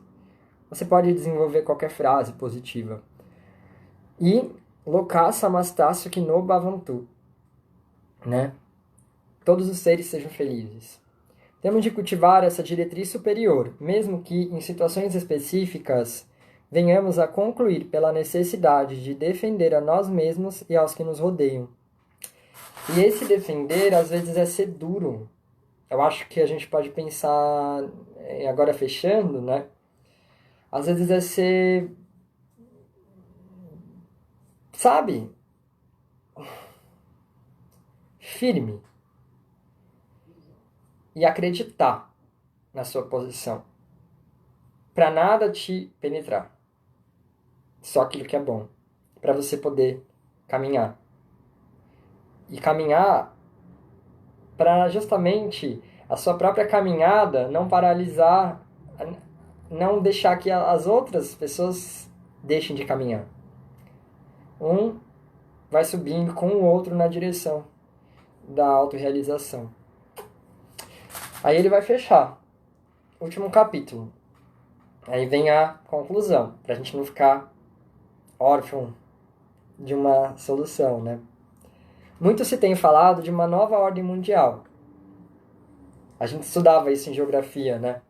Você pode desenvolver qualquer frase positiva. E Loka Samastasu Kino Bhavantu, né? Todos os seres sejam felizes. Temos de cultivar essa diretriz superior, mesmo que em situações específicas venhamos a concluir pela necessidade de defender a nós mesmos e aos que nos rodeiam. E esse defender, às vezes, é ser duro. Eu acho que a gente pode pensar, agora fechando, né? Às vezes é ser, sabe, firme e acreditar na sua posição, para nada te penetrar, só aquilo que é bom, para você poder caminhar. E caminhar para justamente a sua própria caminhada não paralisar, não deixar que as outras pessoas deixem de caminhar. Um vai subindo com o outro na direção da autorrealização. Aí ele vai fechar. Último capítulo. Aí vem a conclusão, para a gente não ficar órfão de uma solução, né? Muito se tem falado de uma nova ordem mundial. A gente estudava isso em geografia, né?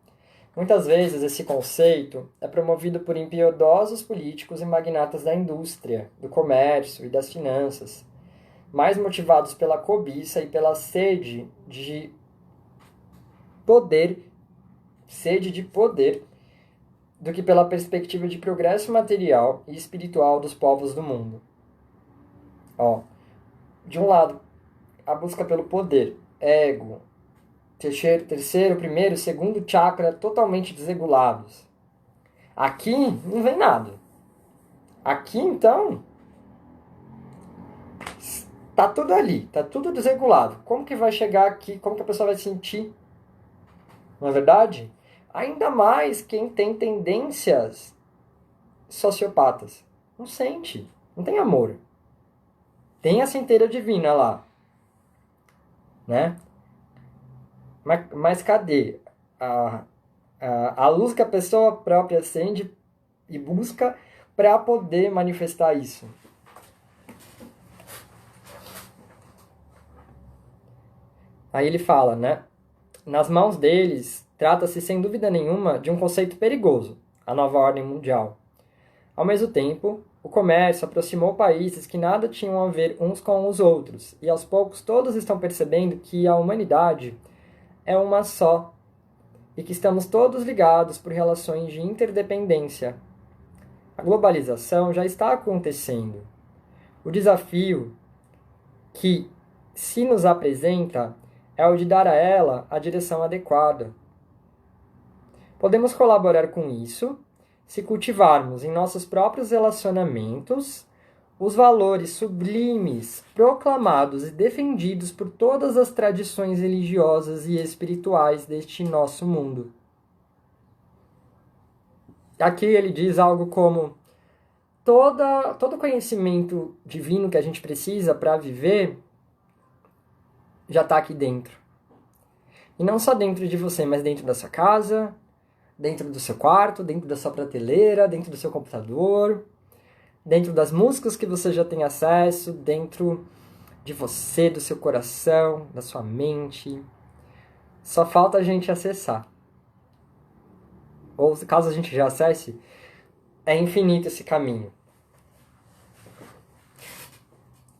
Muitas vezes esse conceito é promovido por impiedosos políticos e magnatas da indústria, do comércio e das finanças, mais motivados pela cobiça e pela sede de poder do que pela perspectiva de progresso material e espiritual dos povos do mundo. De um lado, a busca pelo poder, ego, terceiro, primeiro, segundo chakra totalmente desregulados. Aqui não vem nada. Aqui, então, tá tudo ali, tá tudo desregulado. Como que vai chegar aqui? Como que a pessoa vai sentir? Não é verdade? Ainda mais quem tem tendências sociopatas. Não sente, não tem amor. Tem a centelha divina lá, né? Mas cadê a luz que a pessoa própria acende e busca para poder manifestar isso? Aí ele fala, né? Nas mãos deles, trata-se sem dúvida nenhuma de um conceito perigoso, a nova ordem mundial. Ao mesmo tempo, o comércio aproximou países que nada tinham a ver uns com os outros, e aos poucos todos estão percebendo que a humanidade é uma só, e que estamos todos ligados por relações de interdependência. A globalização já está acontecendo. O desafio que se nos apresenta é o de dar a ela a direção adequada. Podemos colaborar com isso se cultivarmos em nossos próprios relacionamentos os valores sublimes, proclamados e defendidos por todas as tradições religiosas e espirituais deste nosso mundo. Aqui ele diz algo como: todo conhecimento divino que a gente precisa para viver já está aqui dentro. E não só dentro de você, mas dentro da sua casa, dentro do seu quarto, dentro da sua prateleira, dentro do seu computador, dentro das músicas que você já tem acesso, dentro de você, do seu coração, da sua mente. Só falta a gente acessar. Ou caso a gente já acesse, é infinito esse caminho.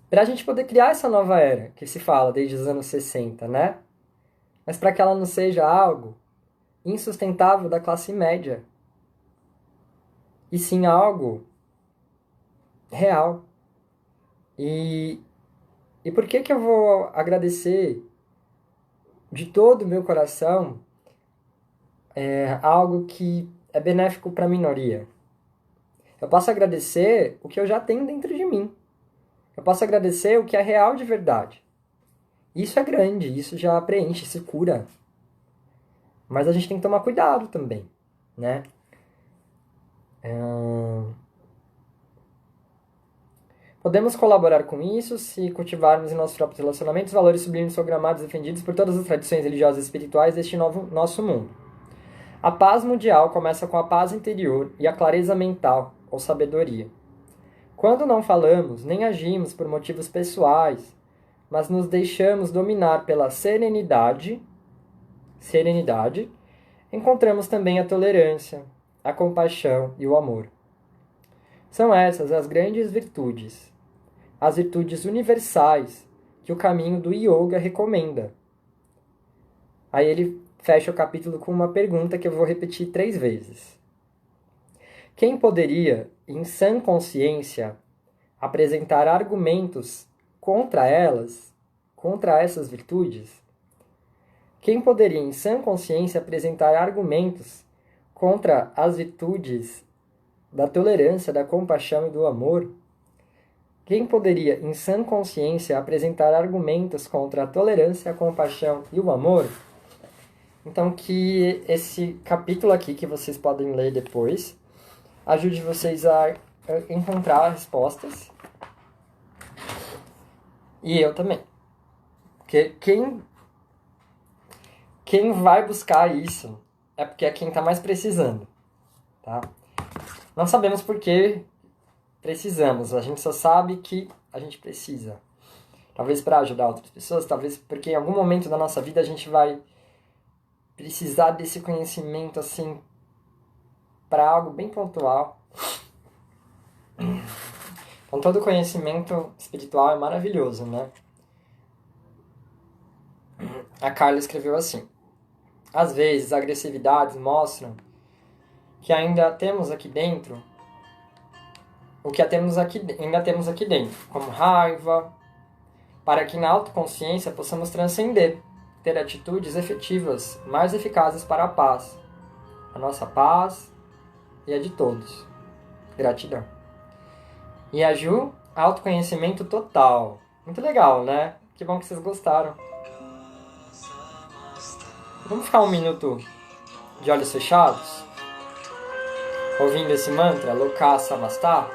Para a gente poder criar essa nova era, que se fala desde os anos 60, né? Mas para que ela não seja algo insustentável da classe média, e sim algo real. E por que eu vou agradecer de todo o meu coração algo que é benéfico para a minoria? Eu posso agradecer o que eu já tenho dentro de mim. Eu posso agradecer o que é real de verdade. Isso é grande, isso já preenche, isso cura. Mas a gente tem que tomar cuidado também, né? Podemos colaborar com isso se cultivarmos em nossos próprios relacionamentos valores sublimes programados e defendidos por todas as tradições religiosas e espirituais deste nosso mundo. A paz mundial começa com a paz interior e a clareza mental, ou sabedoria. Quando não falamos nem agimos por motivos pessoais, mas nos deixamos dominar pela serenidade, encontramos também a tolerância, a compaixão e o amor. São essas as grandes virtudes, as virtudes universais que o caminho do yoga recomenda. Aí ele fecha o capítulo com uma pergunta que eu vou repetir 3 vezes. Quem poderia, em sã consciência, apresentar argumentos contra elas, contra essas virtudes? Quem poderia, em sã consciência, apresentar argumentos contra as virtudes da tolerância, da compaixão e do amor? Quem poderia, em sã consciência, apresentar argumentos contra a tolerância, a compaixão e o amor? Então, que esse capítulo aqui, que vocês podem ler depois, ajude vocês a encontrar respostas. E eu também. Porque quem vai buscar isso é porque é quem está mais precisando, tá? Não sabemos por que precisamos, a gente só sabe que a gente precisa. Talvez para ajudar outras pessoas, talvez porque em algum momento da nossa vida a gente vai precisar desse conhecimento assim para algo bem pontual. Então todo conhecimento espiritual é maravilhoso, né? A Carla escreveu assim: às vezes, agressividades mostram que ainda temos aqui dentro o que ainda temos aqui dentro, como raiva, para que na autoconsciência possamos transcender, ter atitudes efetivas mais eficazes para a paz, a nossa paz e a de todos. Gratidão. E a Ju, autoconhecimento total. Muito legal, né? Que bom que vocês gostaram. Vamos ficar 1 minuto de olhos fechados, ouvindo esse mantra, Loka Samasta.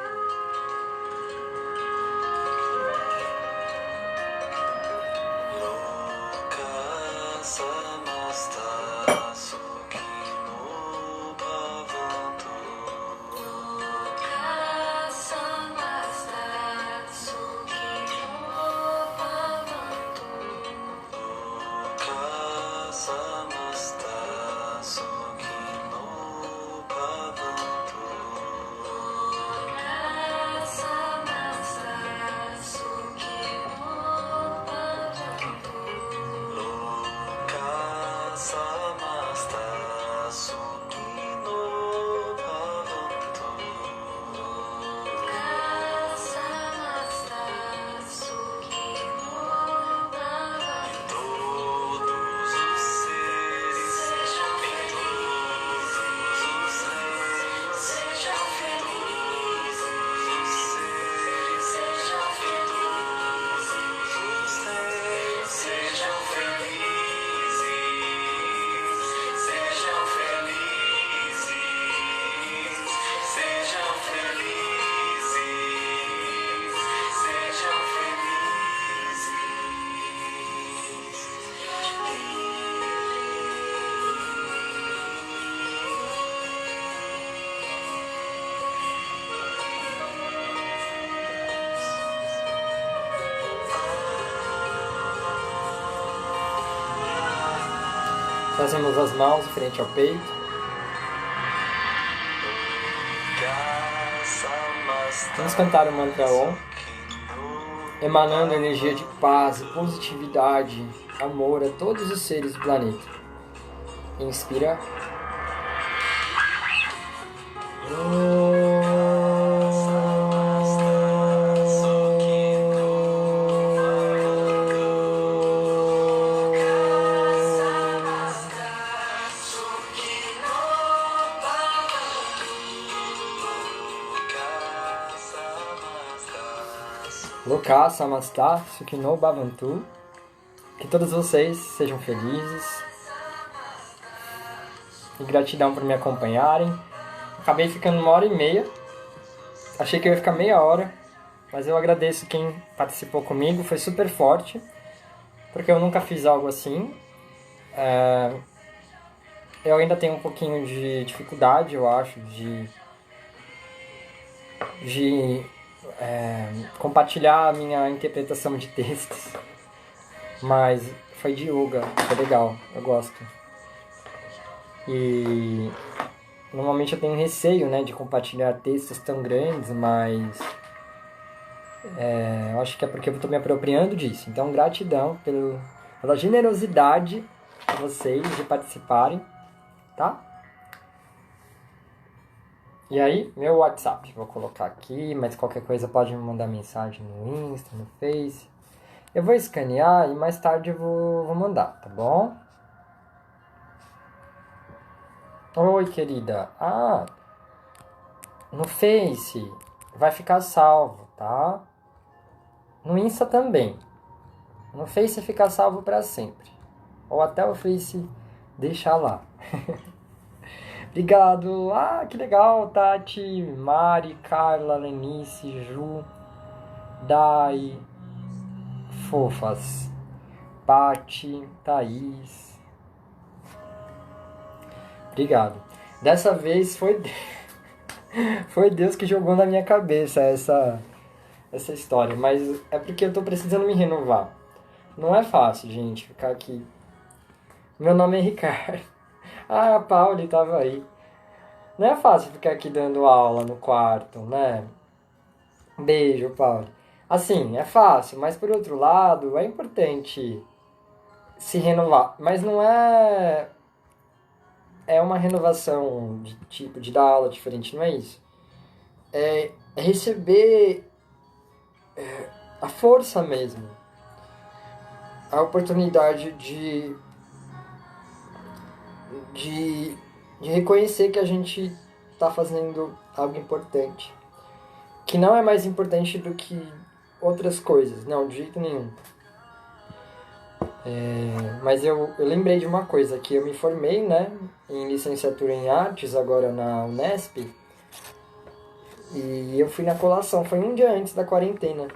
Trazemos as mãos frente ao peito. Vamos cantar o mantra Om, emanando energia de paz, positividade, amor a todos os seres do planeta. Inspira. Loka Samasta Sukhino Bhavantu. Que todos vocês sejam felizes. E gratidão por me acompanharem. Acabei ficando 1h30. Achei que eu ia ficar meia hora. Mas eu agradeço quem participou comigo. Foi super forte. Porque eu nunca fiz algo assim. Eu ainda tenho um pouquinho de dificuldade, eu acho, de compartilhar a minha interpretação de textos. Mas foi de yoga, foi legal, eu gosto. E normalmente eu tenho receio, né, de compartilhar textos tão grandes, mas eu acho que é porque eu estou me apropriando disso. Então, gratidão pela generosidade de vocês de participarem, tá? E aí, meu WhatsApp, vou colocar aqui, mas qualquer coisa pode me mandar mensagem no Insta, no Face. Eu vou escanear e mais tarde eu vou mandar, tá bom? Oi, querida. No Face vai ficar salvo, tá? No Insta também. No Face fica salvo para sempre. Ou até o Face deixar lá. Obrigado. Que legal, Tati, Mari, Carla, Lenice, Ju, Dai, fofas, Pati, Thaís. Obrigado. Dessa vez foi Deus que jogou na minha cabeça essa história, mas é porque eu tô precisando me renovar. Não é fácil, gente, ficar aqui. Meu nome é Ricardo. A Pauli tava aí. Não é fácil ficar aqui dando aula no quarto, né? Beijo, Pauli. Assim, é fácil, mas por outro lado, é importante se renovar. Mas não é uma renovação de tipo de dar aula diferente, não é isso. É receber a força mesmo. A oportunidade de reconhecer que a gente está fazendo algo importante. Que não é mais importante do que outras coisas. Não, de jeito nenhum. Mas eu lembrei de uma coisa, que eu me formei, né, em licenciatura em artes, agora na Unesp, e eu fui na colação, foi um dia antes da quarentena.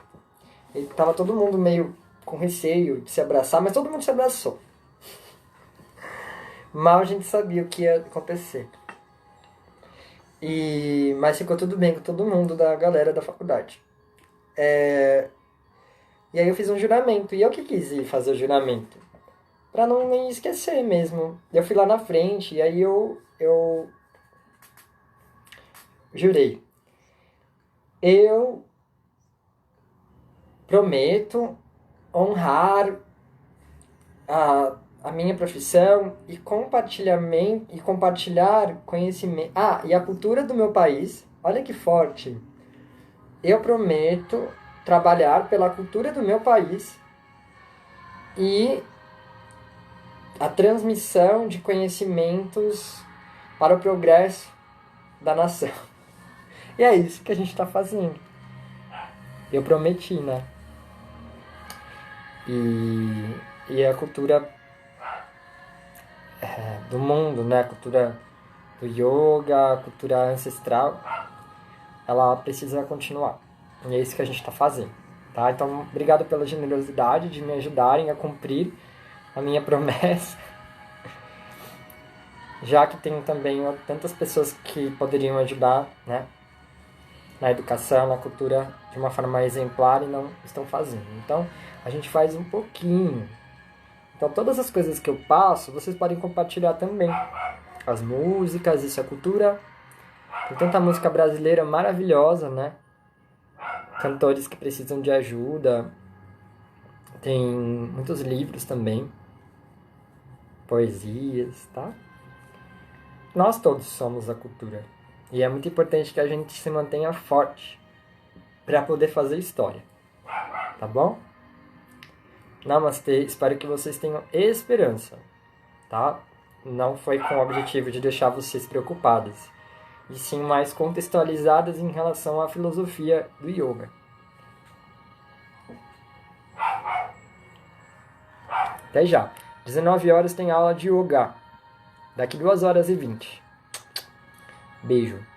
E tava todo mundo meio com receio de se abraçar, mas todo mundo se abraçou. Mal a gente sabia o que ia acontecer. Mas ficou tudo bem com todo mundo da galera da faculdade. E aí eu fiz um juramento, e eu que quis ir fazer o juramento. Pra não me esquecer mesmo. Eu fui lá na frente, e aí eu jurei. Eu prometo honrar a minha profissão e compartilhar conhecimento. E a cultura do meu país. Olha que forte. Eu prometo trabalhar pela cultura do meu país e a transmissão de conhecimentos para o progresso da nação. E é isso que a gente está fazendo. Eu prometi, né? E a cultura do mundo, né? A cultura do yoga, a cultura ancestral, ela precisa continuar. E é isso que a gente está fazendo, tá? Então, obrigado pela generosidade de me ajudarem a cumprir a minha promessa. Já que tem também tantas pessoas que poderiam ajudar, né? Na educação, na cultura, de uma forma exemplar e não estão fazendo. Então, a gente faz um pouquinho. Então todas as coisas que eu passo, vocês podem compartilhar também. As músicas, isso é cultura. Tem tanta música brasileira maravilhosa, né? Cantores que precisam de ajuda. Tem muitos livros também. Poesias, tá? Nós todos somos a cultura. E é muito importante que a gente se mantenha forte para poder fazer história. Tá bom? Namastê, espero que vocês tenham esperança, tá? Não foi com o objetivo de deixar vocês preocupadas, e sim mais contextualizadas em relação à filosofia do yoga. Até já. 19 horas tem aula de yoga. Daqui 2 horas e 20. Beijo.